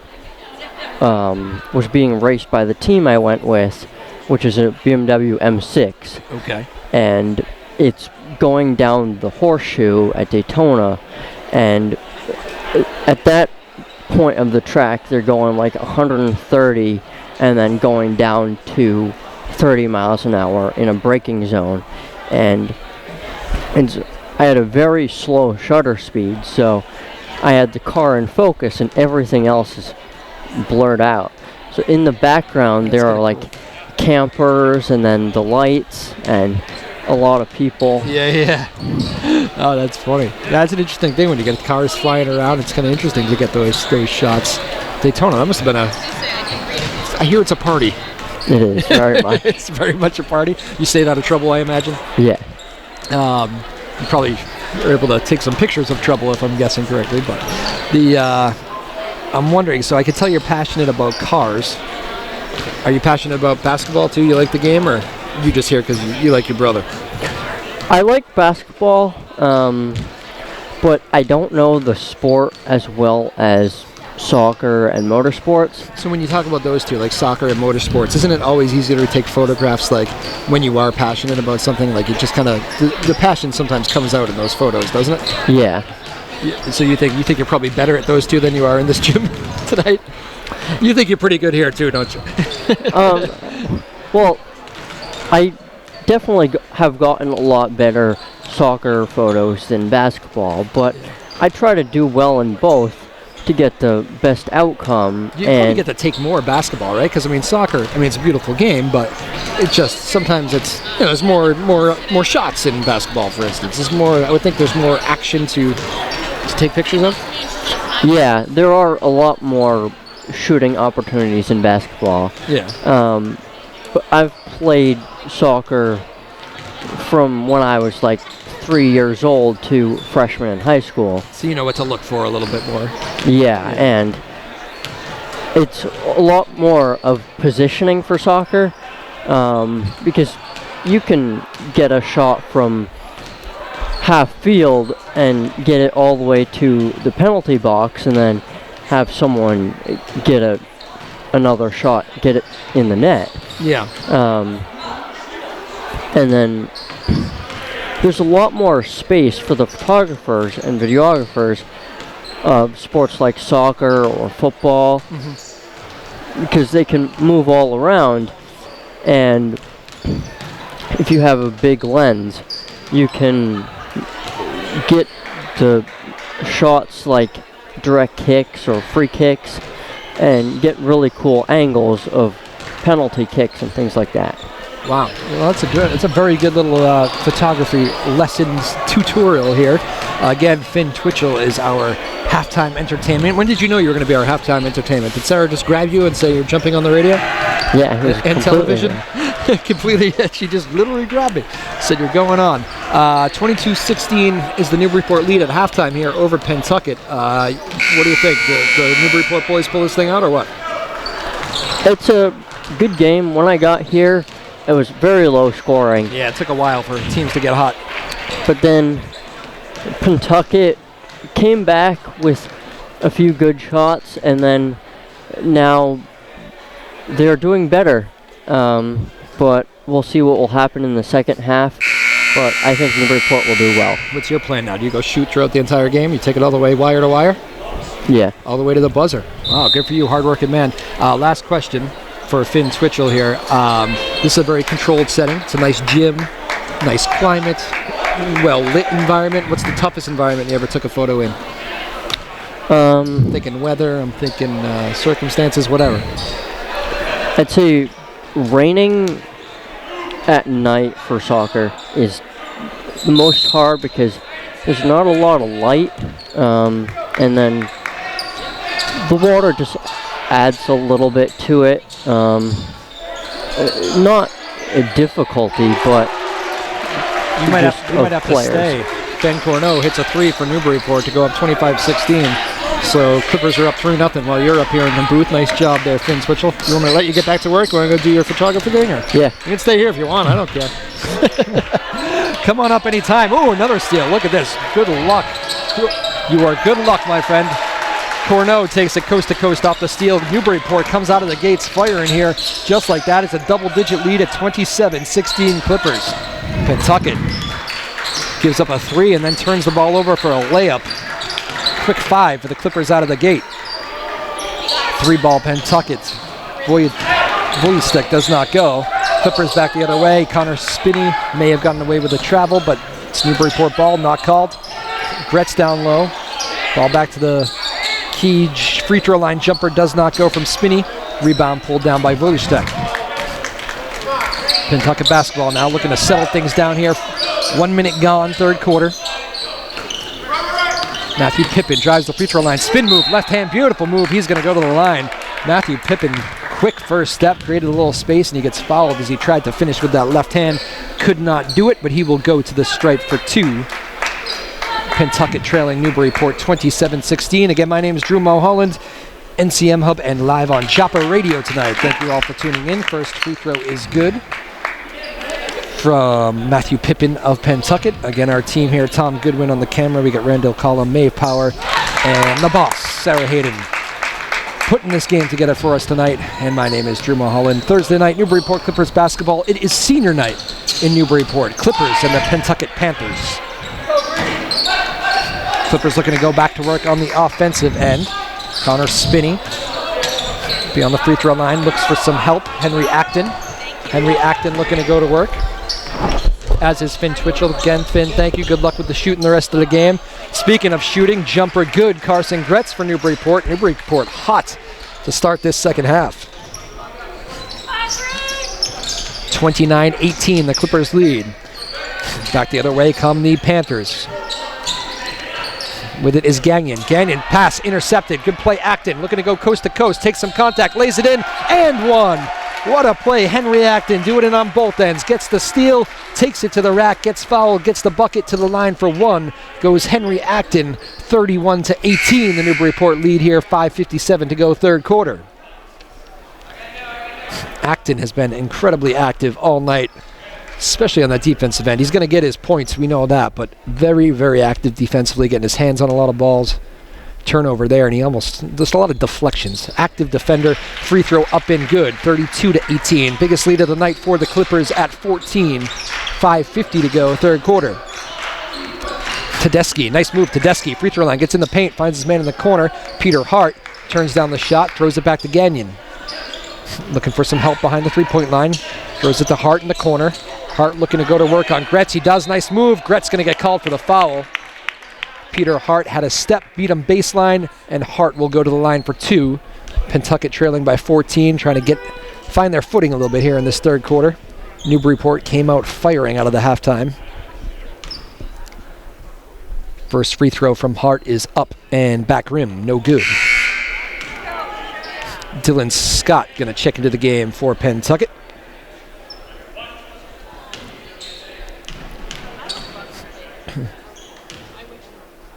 was being raced by the team I went with, which is a BMW M6. Okay. And it's going down the horseshoe at Daytona, and at that point of the track they're going like 130 and then going down to 30 miles an hour in a braking zone, and I had a very slow shutter speed, so I had the car in focus and everything else is blurred out. So in the background there are like campers and then the lights and a lot of people. Yeah. Oh, that's funny. That's an interesting thing when you get cars flying around. It's kind of interesting to get those shots. Daytona, that must have been I hear it's a party. It is, very much. It's very much a party. You stayed out of trouble, I imagine? Yeah. You probably were able to take some pictures of trouble, if I'm guessing correctly. But I'm wondering, so I can tell you're passionate about cars. Are you passionate about basketball too? You like the game, or you just here because you like your brother? I like basketball, but I don't know the sport as well as soccer and motorsports. So when you talk about those two, like soccer and motorsports, isn't it always easier to take photographs like when you are passionate about something? Like it just kind of, the passion sometimes comes out in those photos, doesn't it? Yeah. So you think you're probably better at those two than you are in this gym tonight? You think you're pretty good here too, don't you? Well, I definitely have gotten a lot better soccer photos than basketball, but I try to do well in both to get the best outcome. You probably get to take more basketball, right? Because I mean, soccer, it's a beautiful game, but it's just sometimes it's there's more shots in basketball, for instance. There's more. I would think there's more action to take pictures of. Yeah, there are a lot more shooting opportunities in basketball. Yeah. But I've played soccer from when I was like 3 years old to freshman in high school. So you know what to look for a little bit more. Yeah, and it's a lot more of positioning for soccer, because you can get a shot from half field and get it all the way to the penalty box and then have someone get another shot, get it in the net. Yeah. And then there's a lot more space for the photographers and videographers of sports like soccer or football, because they can move all around, and if you have a big lens you can get the shots like direct kicks or free kicks and get really cool angles of penalty kicks and things like that. Wow, well, it's a very good little photography lessons tutorial here. Again, Finn Twitchell is our halftime entertainment. When did you know you were going to be our halftime entertainment? Did Sarah just grab you and say you're jumping on the radio? Yeah, it was and television. Completely, she just literally grabbed me. Said you're going on. 22-16 is the Newburyport lead at halftime here over Pentucket. What do you think? The Newburyport boys pull this thing out or what? It's a good game. When I got here, it was very low scoring. Yeah, it took a while for teams to get hot. But then Pentucket came back with a few good shots, and then now they're doing better. But we'll see what will happen in the second half. But I think Newburyport will do well. What's your plan now? Do you go shoot throughout the entire game? You take it all the way wire to wire? Yeah. All the way to the buzzer? Wow, good for you, hardworking man. Last question for Finn Twitchell here. This is a very controlled setting. It's a nice gym, nice climate, well-lit environment. What's the toughest environment you ever took a photo in? I'm thinking weather, I'm thinking circumstances, whatever. I'd say raining at night for soccer is the most hard because there's not a lot of light, and then the water just adds a little bit to it. Not a difficulty, but you might have to stay. Ben Corneau hits a 3 for Newburyport to go up 25-16. So Clippers are up 3-0 while you're up here in the booth. Nice job there, Finn Twitchell. You want me to let you get back to work? You want to go do your photography thing? Or? Yeah. You can stay here if you want. I don't care. Come on up anytime. Oh, another steal. Look at this. Good luck. You are good luck, my friend. Corneau takes it coast to coast off the steal. Newburyport comes out of the gates firing here. Just like that, it's a double-digit lead at 27-16 Clippers. Pentucket gives up a 3 and then turns the ball over for a layup. Quick 5 for the Clippers out of the gate. 3-ball Pentucket. Voystick does not go. Clippers back the other way. Connor Spinney may have gotten away with the travel, but it's Newburyport ball, not called. Gretz down low. Ball back to the key free throw line jumper, does not go from Spinney. Rebound pulled down by Voystick. Pentucket basketball now looking to settle things down here. 1 minute gone, third quarter. Matthew Pippin drives the free throw line. Spin move, left hand, beautiful move. He's going to go to the line. Matthew Pippin, quick first step, created a little space, and he gets fouled as he tried to finish with that left hand. Could not do it, but he will go to the stripe for 2. Pentucket trailing Newburyport 27-16. Again, my name is Drew Mulholland, NCM Hub, and live on Joppa Radio tonight. Thank you all for tuning in. First free throw is good from Matthew Pippin of Pentucket. Again, our team here, Tom Goodwin on the camera. We got Randall Collum, Maeve Power, and the boss, Sarah Hayden, putting this game together for us tonight. And my name is Drew Mulholland. Thursday night, Newburyport Clippers basketball. It is senior night in Newburyport. Clippers and the Pentucket Panthers. Clippers looking to go back to work on the offensive end. Connor Spinney be on the free throw line, looks for some help. Henry Acton looking to go to work, as is Finn Twitchell. Again, Finn, thank you. Good luck with the shooting the rest of the game. Speaking of shooting, jumper good. Carson Gretz for Newburyport. Newburyport hot to start this second half. 29-18, the Clippers lead. Back the other way come the Panthers. With it is Gagnon. Gagnon, pass intercepted. Good play, Acton. Looking to go coast to coast. Takes some contact, lays it in, and one. What a play. Henry Acton doing it on both ends. Gets the steal, takes it to the rack, gets fouled, gets the bucket to the line for 1. Goes Henry Acton, 31-18. The Newburyport lead here, 5:57 to go third quarter. Acton has been incredibly active all night, especially on that defensive end. He's going to get his points, we know that, but very, very active defensively, getting his hands on a lot of balls. Turnover there, and there's a lot of deflections. Active defender, free throw up and good, 32-18. Biggest lead of the night for the Clippers at 14. 5:50 to go, third quarter. Tedeschi, nice move, Tedeschi, free throw line, gets in the paint, finds his man in the corner. Peter Hart turns down the shot, throws it back to Gagnon. Looking for some help behind the three-point line. Throws it to Hart in the corner. Hart looking to go to work on Gretz. He does, nice move. Gretz going to get called for the foul. Peter Hart had a step, beat him baseline, and Hart will go to the line for 2. Pentucket trailing by 14, trying to find their footing a little bit here in this third quarter. Newburyport came out firing out of the halftime. First free throw from Hart is up and back rim, no good. Dylan Scott going to check into the game for Pentucket.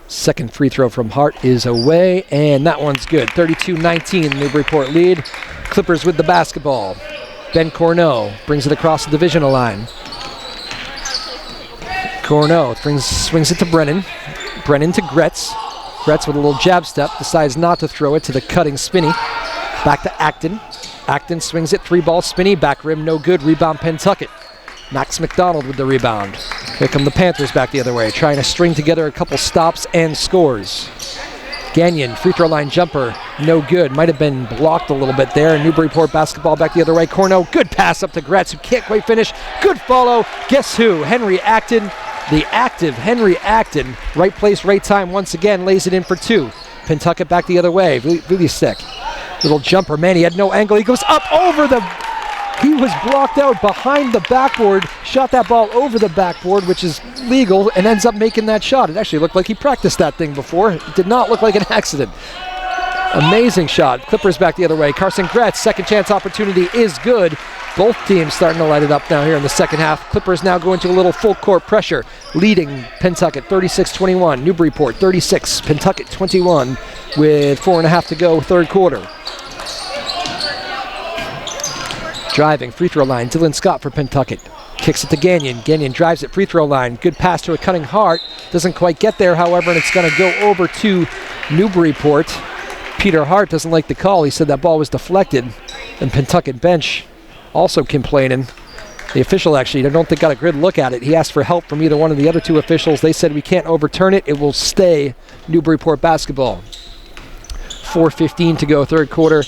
Second free throw from Hart is away, and that one's good. 32-19, Newburyport lead. Clippers with the basketball. Ben Corneau brings it across the divisional line. Corneau swings it to Brennan. Brennan to Gretz. Gretz with a little jab step, decides not to throw it to the cutting Spinney. Back to Acton. Acton swings it, 3-ball Spinney, back rim, no good. Rebound Pentucket. Max McDonald with the rebound. Here come the Panthers back the other way, trying to string together a couple stops and scores. Gagnon, free throw line jumper, no good. Might have been blocked a little bit there. Newburyport basketball back the other way. Corno, good pass up to Gretz, who can't quite finish. Good follow. Guess who? Henry Acton, the active Henry Acton. Right place, right time once again, lays it in for 2. Pentucket back the other way. Really sick. Little jumper, man, he had no angle. He goes up over the... He was blocked out behind the backboard, shot that ball over the backboard, which is legal, and ends up making that shot. It actually looked like he practiced that thing before. It did not look like an accident. Amazing shot. Clippers back the other way. Carson Gretz, second chance opportunity is good. Both teams starting to light it up now here in the second half. Clippers now go into a little full court pressure, leading Pentucket 36-21. Newburyport 36, Pentucket 21 with 4.5 to go, third quarter. Driving, free throw line, Dylan Scott for Pentucket. Kicks it to Gagnon. Gagnon drives it, free throw line. Good pass to a Cutting Hart. Doesn't quite get there, however, and it's going to go over to Newburyport. Peter Hart doesn't like the call. He said that ball was deflected. And Pentucket bench also complaining. The official actually, I don't think got a good look at it. He asked for help from either one of the other two officials. They said we can't overturn it. It will stay Newburyport basketball. 4:15 to go, third quarter.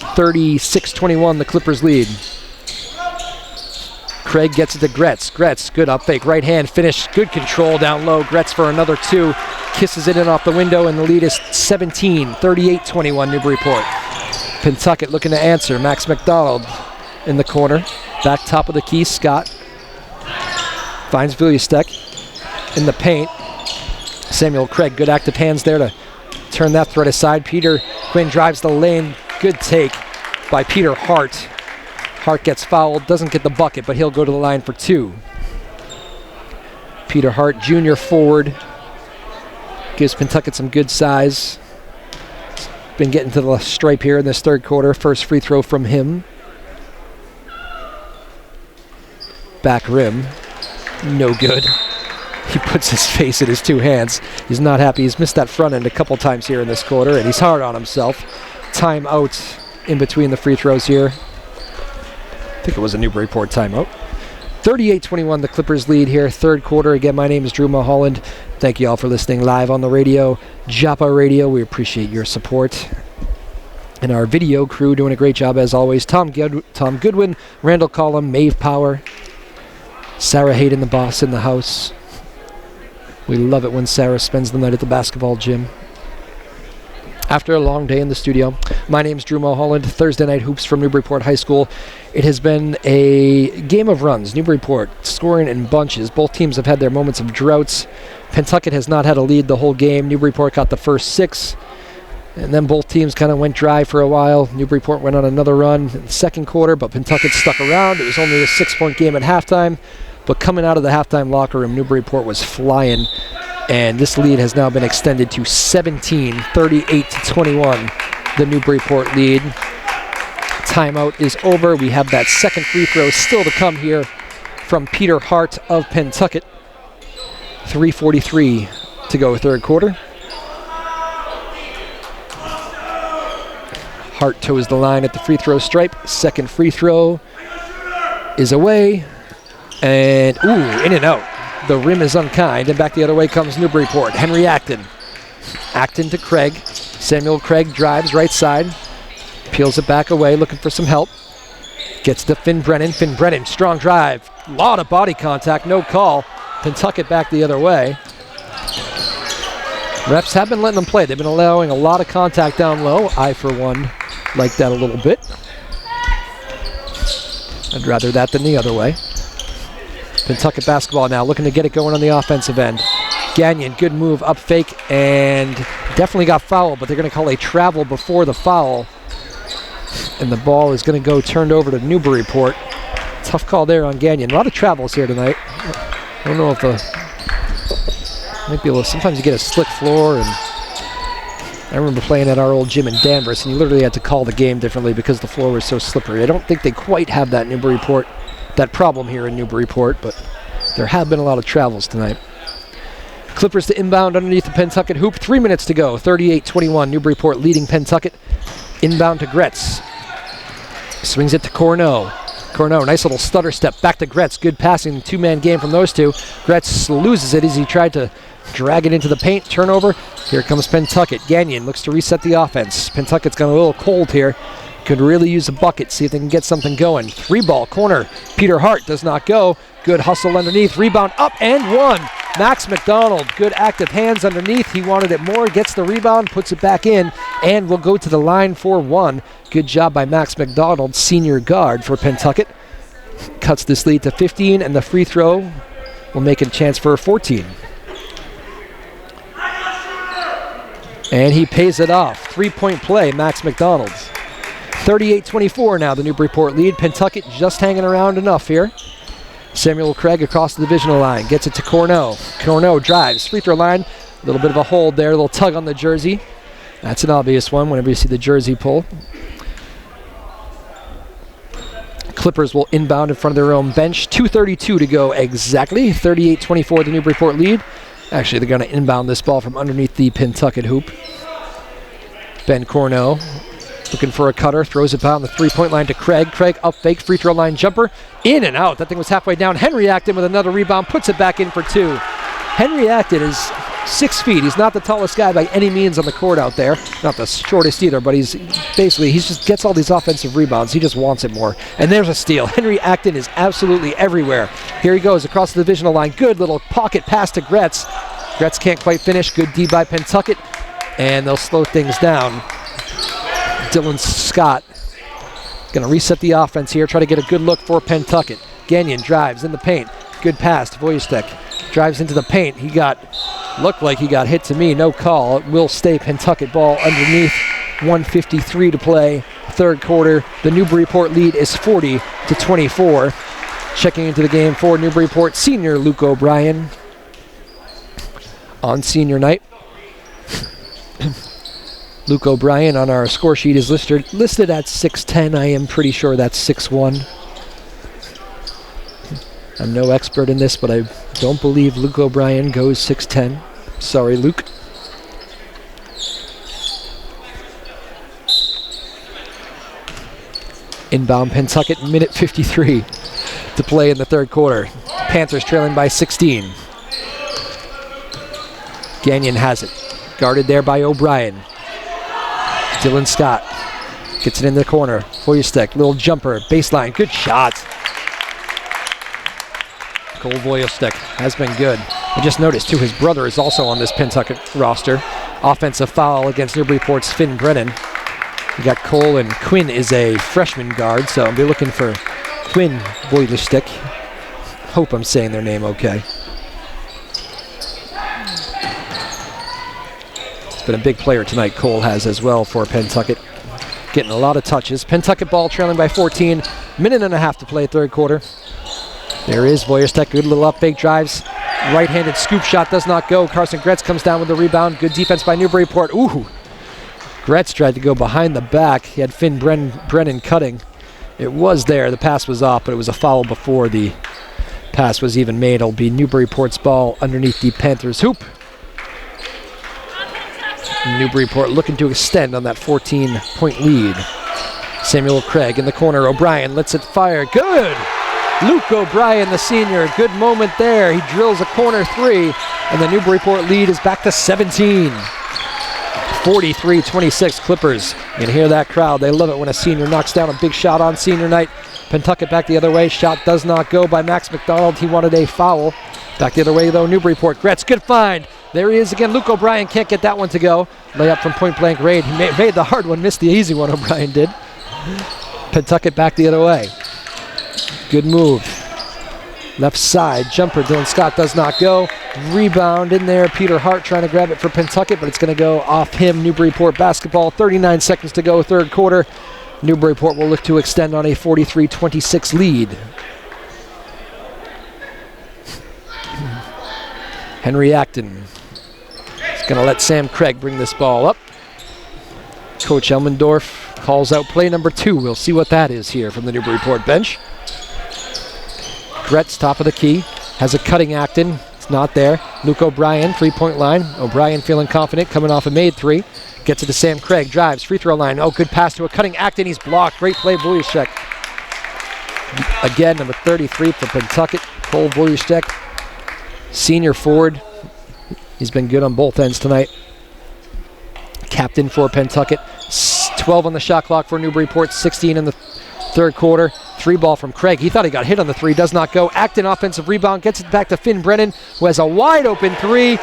36-21, the Clippers lead. Craig gets it to Gretz. Gretz, good up fake, right hand finish, good control down low. Gretz for another 2, kisses it in off the window, and the lead is 17, 38-21 Newburyport. Pentucket looking to answer. Max McDonald in the corner. Back top of the key, Scott. Finds Viljastek in the paint. Samuel Craig, good active hands there to turn that threat aside. Peter Quinn drives the lane. Good take by Peter Hart. Hart gets fouled, doesn't get the bucket, but he'll go to the line for 2. Peter Hart, junior forward, gives Pentucket some good size. Been getting to the stripe here in this third quarter. First free throw from him. Back rim, no good. He puts his face in his 2 hands. He's not happy. He's missed that front end a couple times here in this quarter, and he's hard on himself. Timeout in between the free throws here. I think it was a Newburyport timeout. 38-21, the Clippers lead here, third quarter. Again, my name is Drew Mulholland. Thank you all for listening live on the radio, Joppa Radio. We appreciate your support. And our video crew doing a great job as always. Tom Goodwin, Randall Collum, Maeve Power, Sarah Hayden, the boss in the house. We love it when Sarah spends the night at the basketball gym. After a long day in the studio, my name's Drew Mulholland. Thursday night hoops from Newburyport High School. It has been a game of runs. Newburyport scoring in bunches. Both teams have had their moments of droughts. Pentucket has not had a lead the whole game. Newburyport got the first 6. And then both teams kind of went dry for a while. Newburyport went on another run in the second quarter, but Pentucket stuck around. It was only a 6-point game at halftime. But coming out of the halftime locker room, Newburyport was flying. And this lead has now been extended to 17, 38-21, the Newburyport lead. Timeout is over. We have that second free throw still to come here from Peter Hart of Pentucket. 3:43 to go, third quarter. Hart toes the line at the free throw stripe. Second free throw is away. And, in and out. The rim is unkind, and back the other way comes Newburyport. Henry Acton. Acton to Craig. Samuel Craig drives right side. Peels it back away, looking for some help. Gets to Finn Brennan. Finn Brennan, strong drive. Lot of body contact, no call. Pentucket back the other way. Refs have been letting them play. They've been allowing a lot of contact down low. I, for one, like that a little bit. I'd rather that than the other way. Pentucket basketball now, looking to get it going on the offensive end. Gagnon, good move, up fake, and definitely got fouled, but they're going to call a travel before the foul. And the ball is going to go turned over to Newburyport. Tough call there on Gagnon. A lot of travels here tonight. I don't know if might be able to, sometimes you get a slick floor, and I remember playing at our old gym in Danvers, and you literally had to call the game differently because the floor was so slippery. I don't think they quite have that Newburyport, that problem here in Newburyport, but there have been a lot of travels tonight. Clippers to inbound underneath the Pentucket hoop. 3 minutes to go. 38-21. Newburyport leading Pentucket. Inbound to Gretz. Swings it to Corneau. Corneau, nice little stutter step. Back to Gretz. Good passing. Two-man game from those two. Gretz loses it as he tried to drag it into the paint. Turnover. Here comes Pentucket. Gagnon looks to reset the offense. Pentucket's got a little cold here. Could really use a bucket. See if they can get something going. 3-ball corner. Peter Hart does not go. Good hustle underneath. Rebound up and one. Max McDonald. Good active hands underneath. He wanted it more. Gets the rebound. Puts it back in. And will go to the line for one. Good job by Max McDonald, senior guard for Pentucket. Cuts this lead to 15, and the free throw will make it a chance for 14. And he pays it off. 3-point play, Max McDonald. 38-24 now, the Newburyport lead. Pentucket just hanging around enough here. Samuel Craig across the divisional line. Gets it to Corneau. Corneau drives. Free throw line. A little bit of a hold there. A little tug on the jersey. That's an obvious one whenever you see the jersey pull. Clippers will inbound in front of their own bench. 2:32 to go exactly. 38-24 the Newburyport lead. Actually, they're going to inbound this ball from underneath the Pentucket hoop. Ben Corneau looking for a cutter. Throws it down the three-point line to Craig. Craig up fake. Free throw line jumper. In and out. That thing was halfway down. Henry Acton with another rebound. Puts it back in for two. Henry Acton is 6 feet. He's not the tallest guy by any means on the court out there. Not the shortest either, but he's just gets all these offensive rebounds. He just wants it more. And there's a steal. Henry Acton is absolutely everywhere. Here he goes across the divisional line. Good little pocket pass to Gretz. Gretz can't quite finish. Good D by Pentucket. And they'll slow things down. Dylan Scott going to reset the offense here. Try to get a good look for Pentucket. Gagnon drives in the paint. Good pass to Wojtek. Drives into the paint. Looked like he got hit to me. No call. It will stay Pentucket ball underneath. 1:53 to play. Third quarter. The Newburyport lead is 40-24. Checking into the game for Newburyport senior Luke O'Brien on senior night. Luke O'Brien on our score sheet is listed at 6'10". I am pretty sure that's 6'1". I'm no expert in this, but I don't believe Luke O'Brien goes 6'10". Sorry, Luke. Inbound Pentucket, minute 53 to play in the third quarter. Panthers trailing by 16. Gagnon has it. Guarded there by O'Brien. Dylan Scott gets it in the corner. Wojtek, little jumper, baseline, good shot. Cole Wojtek has been good. I just noticed, too, his brother is also on this Pentucket roster. Offensive foul against Newburyport's Finn Brennan. We got Cole, and Quinn is a freshman guard, so I'll be looking for Quinn Wojtek. Hope I'm saying their name okay. Been a big player tonight, Cole has as well for Pentucket. Getting a lot of touches. Pentucket ball trailing by 14. Minute and a half to play third quarter. There is Wojtek. Good little up fake drives. Right-handed scoop shot does not go. Carson Gretz comes down with the rebound. Good defense by Newburyport. Ooh. Gretz tried to go behind the back. He had Finn Brennan cutting. It was there. The pass was off, but it was a foul before the pass was even made. It'll be Newburyport's ball underneath the Panthers' hoop. Newburyport looking to extend on that 14-point lead. Samuel Craig in the corner. O'Brien lets it fire. Good! Luke O'Brien, the senior. Good moment there. He drills a corner three, and the Newburyport lead is back to 17. 43-26 Clippers. You can hear that crowd. They love it when a senior knocks down a big shot on senior night. Pentucket back the other way. Shot does not go by Max McDonald. He wanted a foul. Back the other way, though, Newburyport. Gretz, good find. There he is again. Luke O'Brien can't get that one to go. Layup from point-blank range. He made the hard one, missed the easy one, O'Brien did. Pentucket back the other way. Good move. Left side, jumper. Dylan Scott does not go. Rebound in there. Peter Hart trying to grab it for Pentucket, but it's going to go off him. Newburyport basketball. 39 seconds to go, third quarter. Newburyport will look to extend on a 43-26 lead. Henry Acton is going to let Sam Craig bring this ball up. Coach Elmendorf calls out play number 2. We'll see what that is here from the Newburyport bench. Gretz, top of the key, has a cutting Acton. It's not there. Luke O'Brien, three-point line. O'Brien feeling confident, coming off a made three. Gets it to Sam Craig, drives, free throw line. Oh, good pass to a cutting Acton. He's blocked. Great play, Wojtek. Again, number 33 for Pentucket, Cole Voyashek, senior forward. He's been good on both ends tonight. Captain for Pentucket. 12 on the shot clock for Newburyport, 16 in the third quarter. 3-ball from Craig. He thought he got hit on the 3, does not go. Acton offensive rebound, gets it back to Finn Brennan, who has a wide open 3.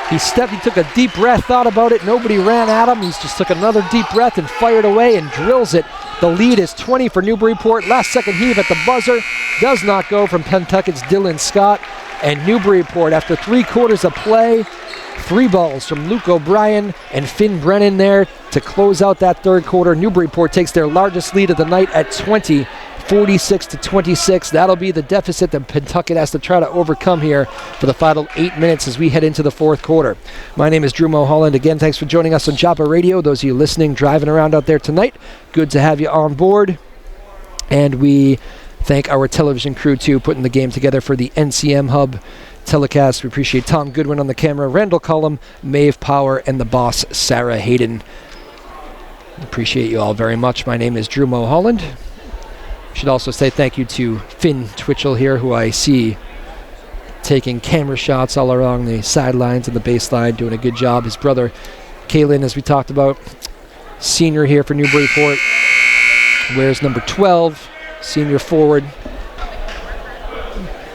He took a deep breath, thought about it. Nobody ran at him. He just took another deep breath and fired away and drills it. The lead is 20 for Newburyport. Last second heave at the buzzer. Does not go from Pentucket's Dylan Scott. And Newburyport, after 3 quarters of play, 3 balls from Luke O'Brien and Finn Brennan there to close out that third quarter. Newburyport takes their largest lead of the night at 20, 46-26. That'll be the deficit that Pentucket has to try to overcome here for the final 8 minutes as we head into the fourth quarter. My name is Drew Mulholland. Again, thanks for joining us on Joppa Radio. Those of you listening, driving around out there tonight, good to have you on board. And we thank our television crew, too, putting the game together for the NCM Hub telecast. We appreciate Tom Goodwin on the camera, Randall Cullum, Maeve Power, and the boss, Sarah Hayden. Appreciate you all very much. My name is Drew Mulholland. Should also say thank you to Finn Twitchell here, who I see taking camera shots all along the sidelines and the baseline, doing a good job. His brother, Kaylin, as we talked about, senior here for Newburyport, wears number 12, senior forward.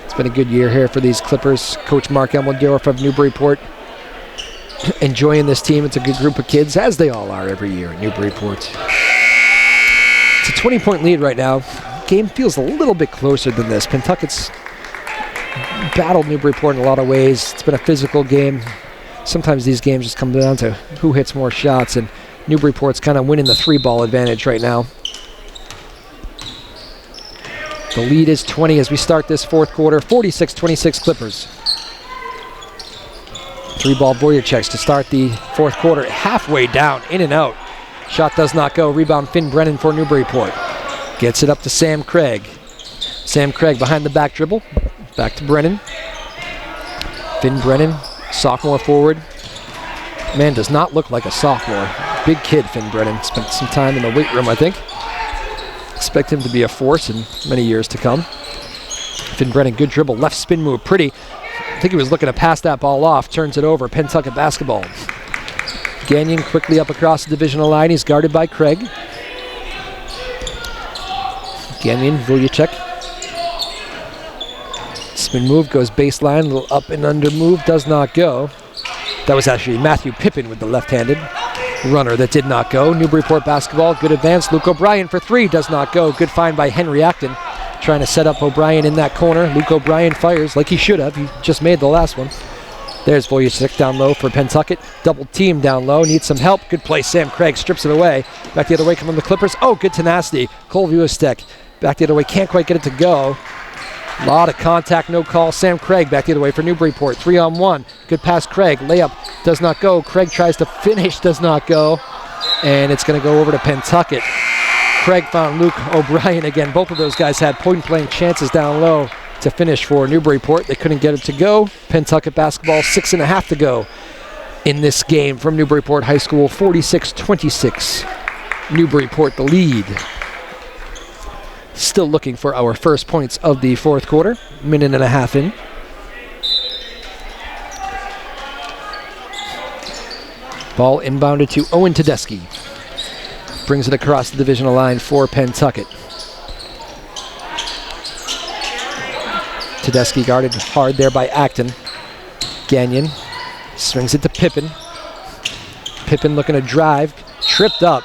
It's been a good year here for these Clippers. Coach Mark Elmendorf of Newburyport enjoying this team. It's a good group of kids, as they all are every year at Newburyport. It's a 20-point lead right now. Game feels a little bit closer than this. Pentucket's battled Newburyport in a lot of ways. It's been a physical game. Sometimes these games just come down to who hits more shots, and Newburyport's kind of winning the 3-ball advantage right now. The lead is 20 as we start this fourth quarter. 46-26 Clippers. 3-ball Voyacheks to start the fourth quarter. Halfway down, in and out. Shot does not go. Rebound Finn Brennan for Newburyport. Gets it up to Sam Craig. Sam Craig behind the back dribble. Back to Brennan. Finn Brennan, sophomore forward. Man, does not look like a sophomore. Big kid, Finn Brennan. Spent some time in the weight room, I think. Expect him to be a force in many years to come. Finn Brennan, good dribble. Left spin move, pretty. I think he was looking to pass that ball off. Turns it over. Pentucket basketball. Gagnon quickly up across the divisional line. He's guarded by Craig. Gagnon, Voyachek. Spin move goes baseline. A little up and under move. Does not go. That was actually Matthew Pippin with the left-handed runner that did not go. Newburyport basketball. Good advance. Luke O'Brien for 3. Does not go. Good find by Henry Acton. Trying to set up O'Brien in that corner. Luke O'Brien fires like he should have. He just made the last one. There's Voyachek down low for Pentucket. Double team down low. Needs some help. Good play. Sam Craig strips it away. Back the other way coming the Clippers. Oh, good tenacity. Cole Voyachek back the other way. Can't quite get it to go. A lot of contact. No call. Sam Craig back the other way for Newburyport. 3-on-1. Good pass Craig. Layup does not go. Craig tries to finish. Does not go. And it's going to go over to Pentucket. Craig found Luke O'Brien again. Both of those guys had point-blank chances down low to finish for Newburyport. They couldn't get it to go. Pentucket basketball, 6.5 to go in this game from Newburyport High School. 46-26. Newburyport the lead. Still looking for our first points of the fourth quarter. Minute and a half in. Ball inbounded to Owen Tedeschi. Brings it across the divisional line for Pentucket. Tedeschi guarded hard there by Acton. Gagnon swings it to Pippin. Pippin looking to drive. Tripped up.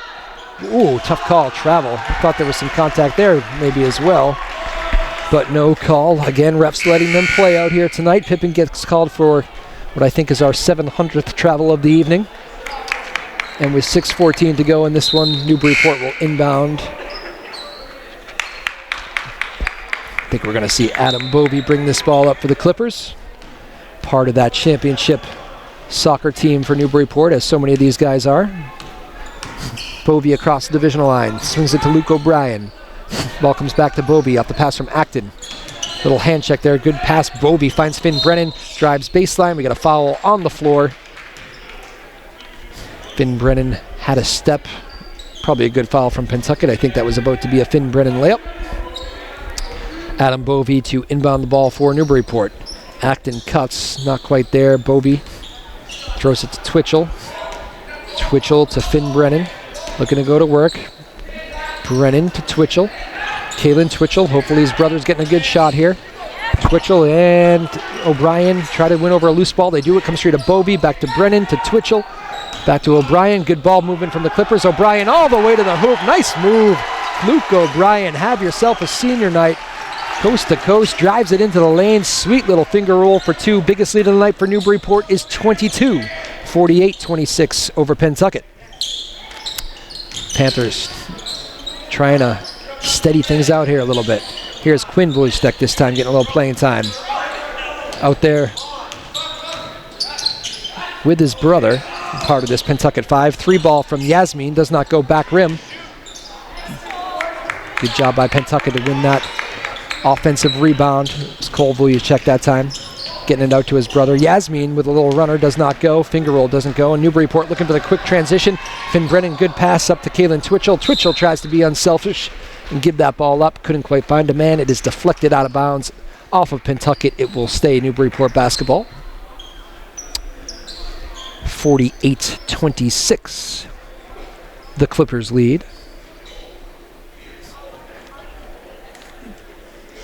Ooh, tough call. Travel. I thought there was some contact there maybe as well. But no call. Again, refs letting them play out here tonight. Pippin gets called for what I think is our 700th travel of the evening. And with 6:14 to go in this one, Newburyport will inbound. I think we're going to see Adam Bovey bring this ball up for the Clippers. Part of that championship soccer team for Newburyport, as so many of these guys are. Bovey across the divisional line. Swings it to Luke O'Brien. Ball comes back to Bovey off the pass from Acton. Little hand check there. Good pass. Bovey finds Finn Brennan. Drives baseline. We got a foul on the floor. Finn Brennan had a step. Probably a good foul from Pentucket. I think that was about to be a Finn Brennan layup. Adam Bovey to inbound the ball for Newburyport. Acton cuts, not quite there. Bovey throws it to Twitchell. Twitchell to Finn Brennan, looking to go to work. Brennan to Twitchell. Kalen Twitchell, hopefully his brother's getting a good shot here. Twitchell and O'Brien try to win over a loose ball. They do it, comes straight to Bovey, back to Brennan, to Twitchell. Back to O'Brien, good ball movement from the Clippers. O'Brien all the way to the hoop, nice move. Luke O'Brien, have yourself a senior night. Coast to coast, drives it into the lane. Sweet little finger roll for two. Biggest lead of the night for Newburyport is 22. 48-26 over Pentucket. Panthers trying to steady things out here a little bit. Here's Quinn Vujstek this time, getting a little playing time. Out there with his brother, part of this Pentucket 5. 3 ball from Yasmin, does not go back rim. Good job by Pentucket to win that offensive rebound. It's Cole Vujstek that time, getting it out to his brother. Yasmin with a little runner, does not go. Finger roll doesn't go. And Newburyport looking for the quick transition. Finn Brennan, good pass up to Kalen Twitchell. Twitchell tries to be unselfish and give that ball up. Couldn't quite find a man. It is deflected out of bounds off of Pentucket. It will stay Newburyport basketball. 48-26. The Clippers lead.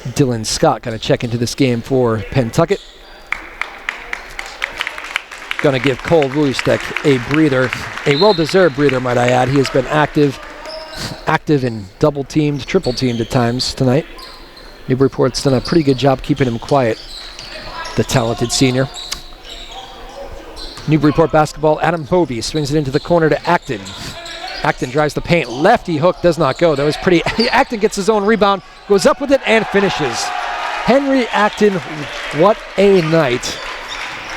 Dylan Scott going to check into this game for Pentucket. Going to give Cole Vujstek a breather, a well-deserved breather, might I add. He has been active and double-teamed, triple-teamed at times tonight. Newburyport's done a pretty good job keeping him quiet, the talented senior. Newburyport basketball, Adam Bovey swings it into the corner to Acton. Acton drives the paint, lefty hook, does not go. That was pretty. Acton gets his own rebound, goes up with it, and finishes. Henry Acton, what a night.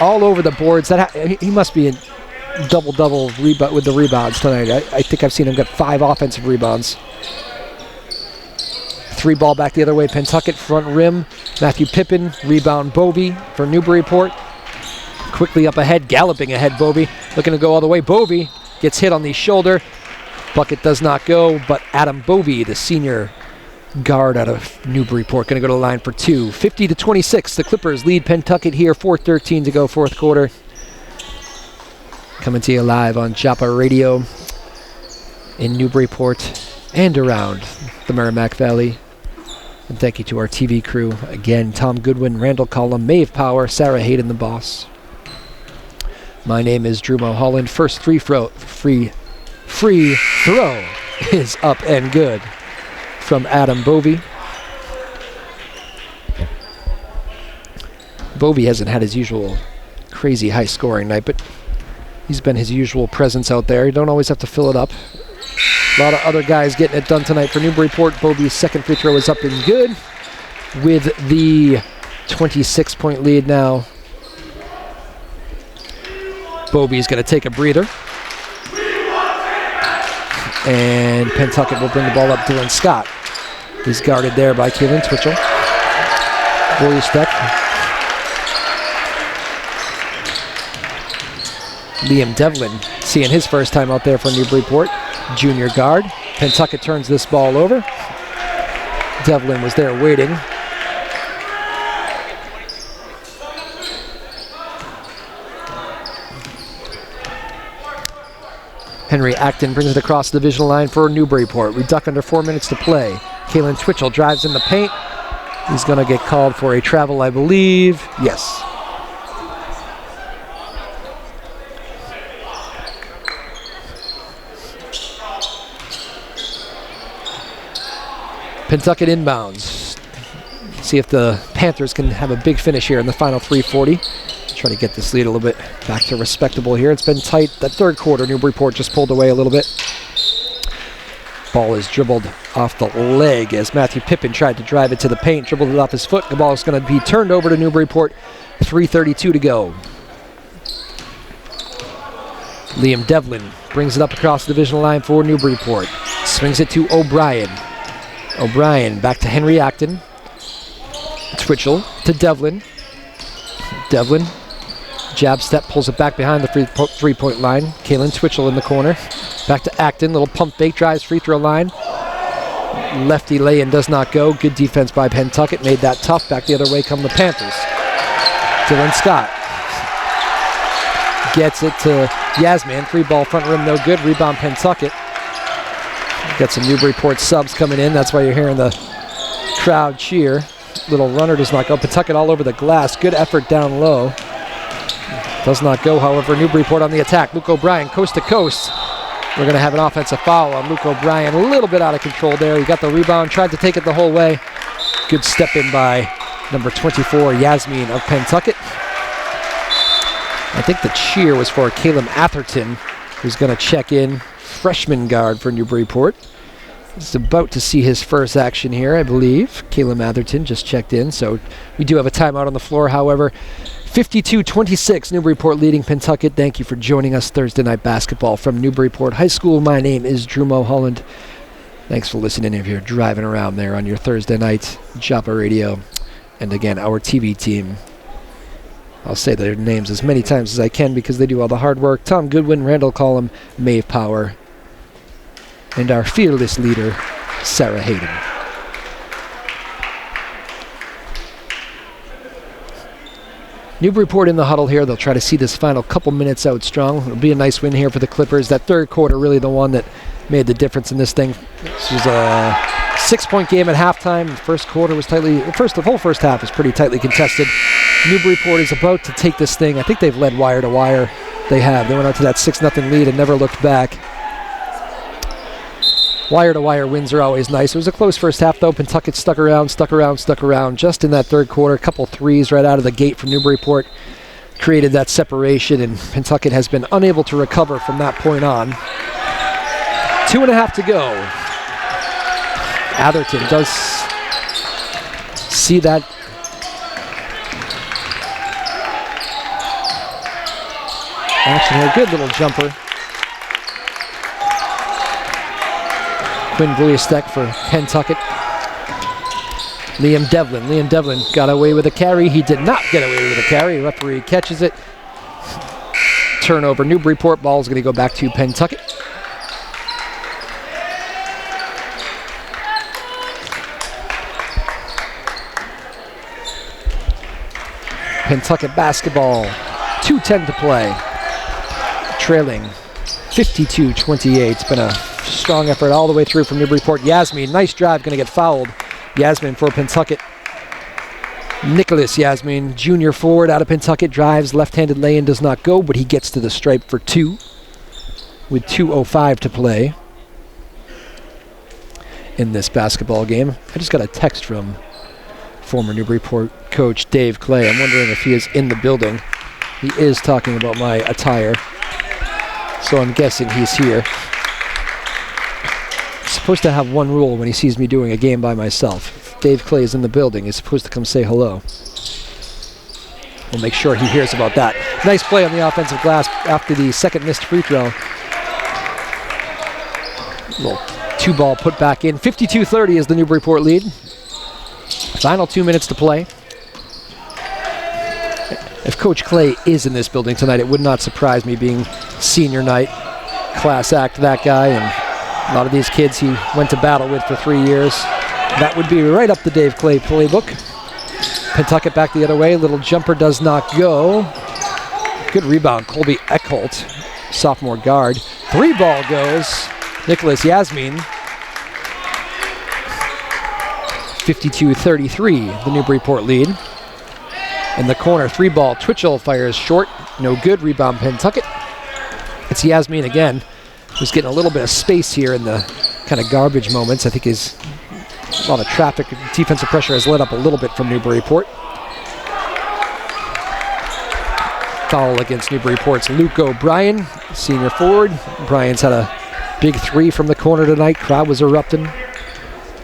All over the boards. He must be in double-double with the rebounds tonight. I think I've seen him get 5 offensive rebounds. 3 ball back the other way. Pentucket front rim. Matthew Pippin, rebound Bovey for Newburyport. Quickly up ahead, galloping ahead Bovey. Looking to go all the way. Bovey gets hit on the shoulder. Bucket does not go, but Adam Bovey, the senior guard out of Newburyport, going to go to the line for 2. 50-26. The Clippers lead Pentucket here. 4:13 to go, fourth quarter. Coming to you live on Joppa Radio in Newburyport and around the Merrimack Valley. And thank you to our TV crew. Again, Tom Goodwin, Randall Collum, Maeve Power, Sarah Hayden, the boss. My name is Drew Mulholland. First free throw is up and good from Adam Bovey. Bovey hasn't had his usual crazy high scoring night, but he's been his usual presence out there. You don't always have to fill it up. A lot of other guys getting it done tonight for Newburyport. Bovey's second free throw is up and good with the 26-point lead now. Bovey's going to take a breather. And Pentucket will bring the ball up. Dylan Scott is guarded there by Kalen Twitchell. Vujstek. Liam Devlin seeing his first time out there for Newburyport. Junior guard. Pentucket turns this ball over. Devlin was there waiting. Henry Acton brings it across the divisional line for Newburyport. We duck under 4 minutes to play. Kalen Twitchell drives in the paint. He's going to get called for a travel, I believe. Yes. Pentucket inbounds. See if the Panthers can have a big finish here in the final 3:40. Try to get this lead a little bit back to respectable here. It's been tight. That third quarter, Newburyport just pulled away a little bit. Ball is dribbled off the leg as Matthew Pippin tried to drive it to the paint, dribbled it off his foot. The ball is going to be turned over to Newburyport. 3:32 to go. Liam Devlin brings it up across the divisional line for Newburyport. Swings it to O'Brien. O'Brien back to Henry Acton. Twitchell to Devlin. Devlin, jab step, pulls it back behind the three-point line. Kalen Twitchell in the corner. Back to Acton, little pump fake, drives free throw line. Lefty lay-in does not go. Good defense by Pentucket. Made that tough. Back the other way come the Panthers. Dylan Scott gets it to Yasmin. 3-ball front rim, no good. Rebound Pentucket. Got some Newburyport subs coming in. That's why you're hearing the crowd cheer. Little runner does not go. Pentucket all over the glass. Good effort down low. Does not go, however. Newburyport on the attack. Luke O'Brien, coast to coast. We're going to have an offensive foul on Luke O'Brien. A little bit out of control there. He got the rebound, tried to take it the whole way. Good step in by number 24, Yasmin of Pentucket. I think the cheer was for Caleb Atherton, who's going to check in. Freshman guard for Newburyport. He's about to see his first action here, I believe. Caleb Atherton just checked in, so we do have a timeout on the floor, however. 52-26, Newburyport leading Pentucket. Thank you for joining us Thursday night basketball from Newburyport High School. My name is Drew Mulholland. Thanks for listening if you're driving around there on your Thursday night Joppa radio. And again, our TV team. I'll say their names as many times as I can because they do all the hard work. Tom Goodwin, Randall Collum, Maeve Power, and our fearless leader, Sarah Hayden. Newburyport in the huddle here. They'll try to see this final couple minutes out strong. It'll be a nice win here for the Clippers. That third quarter really the one that made the difference in this thing. This was a 6-point game at halftime. The first quarter was the whole first half was pretty tightly contested. Newburyport is about to take this thing. I think they've led wire to wire. They have. They went out to that 6-0 lead and never looked back. Wire-to-wire wins are always nice. It was a close first half, though. Pentucket stuck around. Just in that third quarter, a couple threes right out of the gate from Newburyport created that separation, and Pentucket has been unable to recover from that point on. 2.5 to go. Atherton does see that. Action here. Good little jumper. Quinn Vujastek for Pentucket. Liam Devlin got away with a carry. He did not get away with a carry. Referee catches it. Turnover. Newburyport ball is going to go back to Pentucket. Pentucket basketball. 2:10 to play. Trailing 52-28. It's been a strong effort all the way through from Newburyport. Yasmin, nice drive, going to get fouled. Yasmin for Pentucket. Nicholas Yasmin, junior forward out of Pentucket, drives, left-handed lay-in does not go, but he gets to the stripe for 2 with 2:05 to play in this basketball game. I just got a text from former Newburyport coach Dave Clay. I'm wondering if he is in the building. He is talking about my attire, so I'm guessing he's here. Supposed to have one rule when he sees me doing a game by myself. If Dave Clay is in the building, he's supposed to come say hello. We'll make sure he hears about that. Nice play on the offensive glass after the second missed free throw. Little 2-ball put back in. 52-30 is the Newburyport lead. Final 2 minutes to play. If Coach Clay is in this building tonight, it would not surprise me, being senior night. Class act, that guy, and a lot of these kids he went to battle with for 3 years. That would be right up the Dave Clay playbook. Pentucket back the other way. Little jumper does not go. Good rebound. Colby Eckholt, sophomore guard. 3-ball goes. Nicholas Yasmin. 52-33, the Newburyport lead. In the corner, 3-ball. Twitchell fires short. No good. Rebound Pentucket. It's Yasmin again, who's getting a little bit of space here in the kind of garbage moments. I think a lot of traffic, defensive pressure has let up a little bit from Newburyport. Foul against Newburyport's Luke O'Brien, senior forward. O'Brien's had a big 3 from the corner tonight. Crowd was erupting.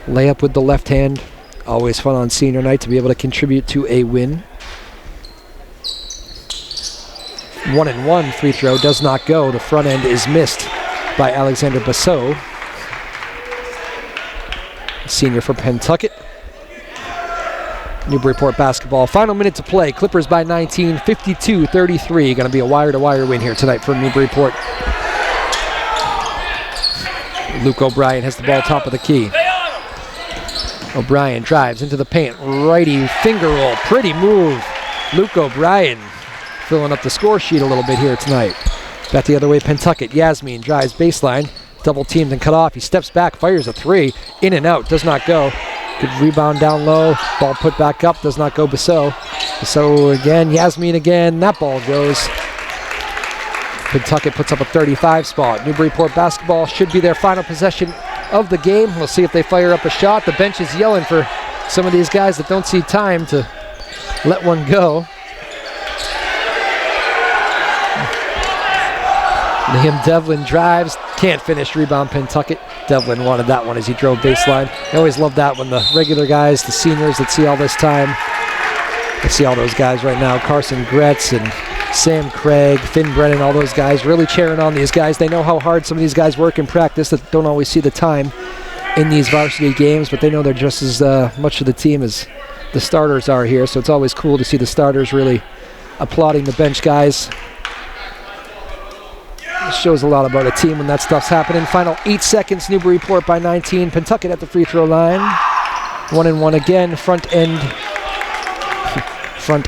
Layup with the left hand. Always fun on senior night to be able to contribute to a win. 1-and-1 free throw does not go. The front end is missed by Alexander Basso, senior for Pentucket. Newburyport basketball. Final minute to play. Clippers by 19, 52-33. Going to be a wire-to-wire win here tonight for Newburyport. Luke O'Brien has the ball top of the key. O'Brien drives into the paint. Righty finger roll. Pretty move. Luke O'Brien filling up the score sheet a little bit here tonight. Back the other way, Pentucket. Yasmin drives baseline. Double teamed and cut off. He steps back, fires a three. In and out. Does not go. Good rebound down low. Ball put back up. Does not go Bissau. Bissau again. Yasmin again. That ball goes. Pentucket puts up a 35 spot. Newburyport basketball should be their final possession of the game. We'll see if they fire up a shot. The bench is yelling for some of these guys that don't see time to let one go. Liam Devlin drives, can't finish, rebound Pentucket. Devlin wanted that one as he drove baseline. I always love that when the regular guys, the seniors that see all this time, I see all those guys right now, Carson Gretz and Sam Craig, Finn Brennan, all those guys really cheering on these guys. They know how hard some of these guys work in practice that don't always see the time in these varsity games, but they know they're just as much of the team as the starters are here, so it's always cool to see the starters really applauding the bench guys. It shows a lot about a team when that stuff's happening. Final 8 seconds, Newburyport by 19. Pentucket at the free throw line. 1-and-1 again. Front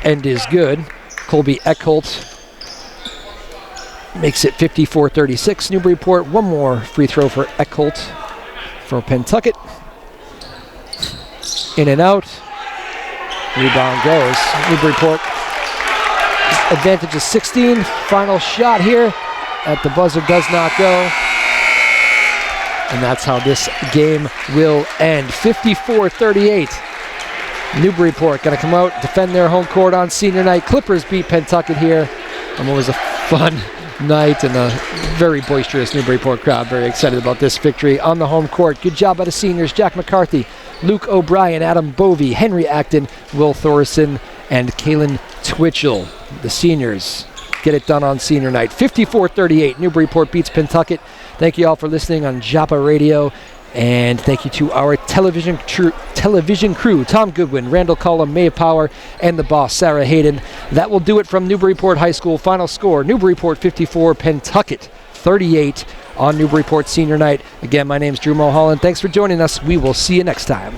end is good. Colby Eckholt makes it 54-36. Newburyport, one more free throw for Eckholt for Pentucket. In and out. Rebound goes. Newburyport advantage is 16. Final shot here at the buzzer does not go. And that's how this game will end. 54-38. Newburyport going to come out, defend their home court on senior night. Clippers beat Pentucket here. And what was a fun night and a very boisterous Newburyport crowd. Very excited about this victory on the home court. Good job by the seniors. Jack McCarthy, Luke O'Brien, Adam Bovey, Henry Acton, Will Thorson, and Kalen Twitchell. The seniors get it done on senior night. 54-38. Newburyport beats Pentucket. Thank you all for listening on Joppa Radio. And thank you to our television crew, Tom Goodwin, Randall Cullum, Mae Power, and the boss, Sarah Hayden. That will do it from Newburyport High School. Final score, Newburyport 54, Pentucket 38 on Newburyport Senior Night. Again, my name's Drew Mulholland. Thanks for joining us. We will see you next time.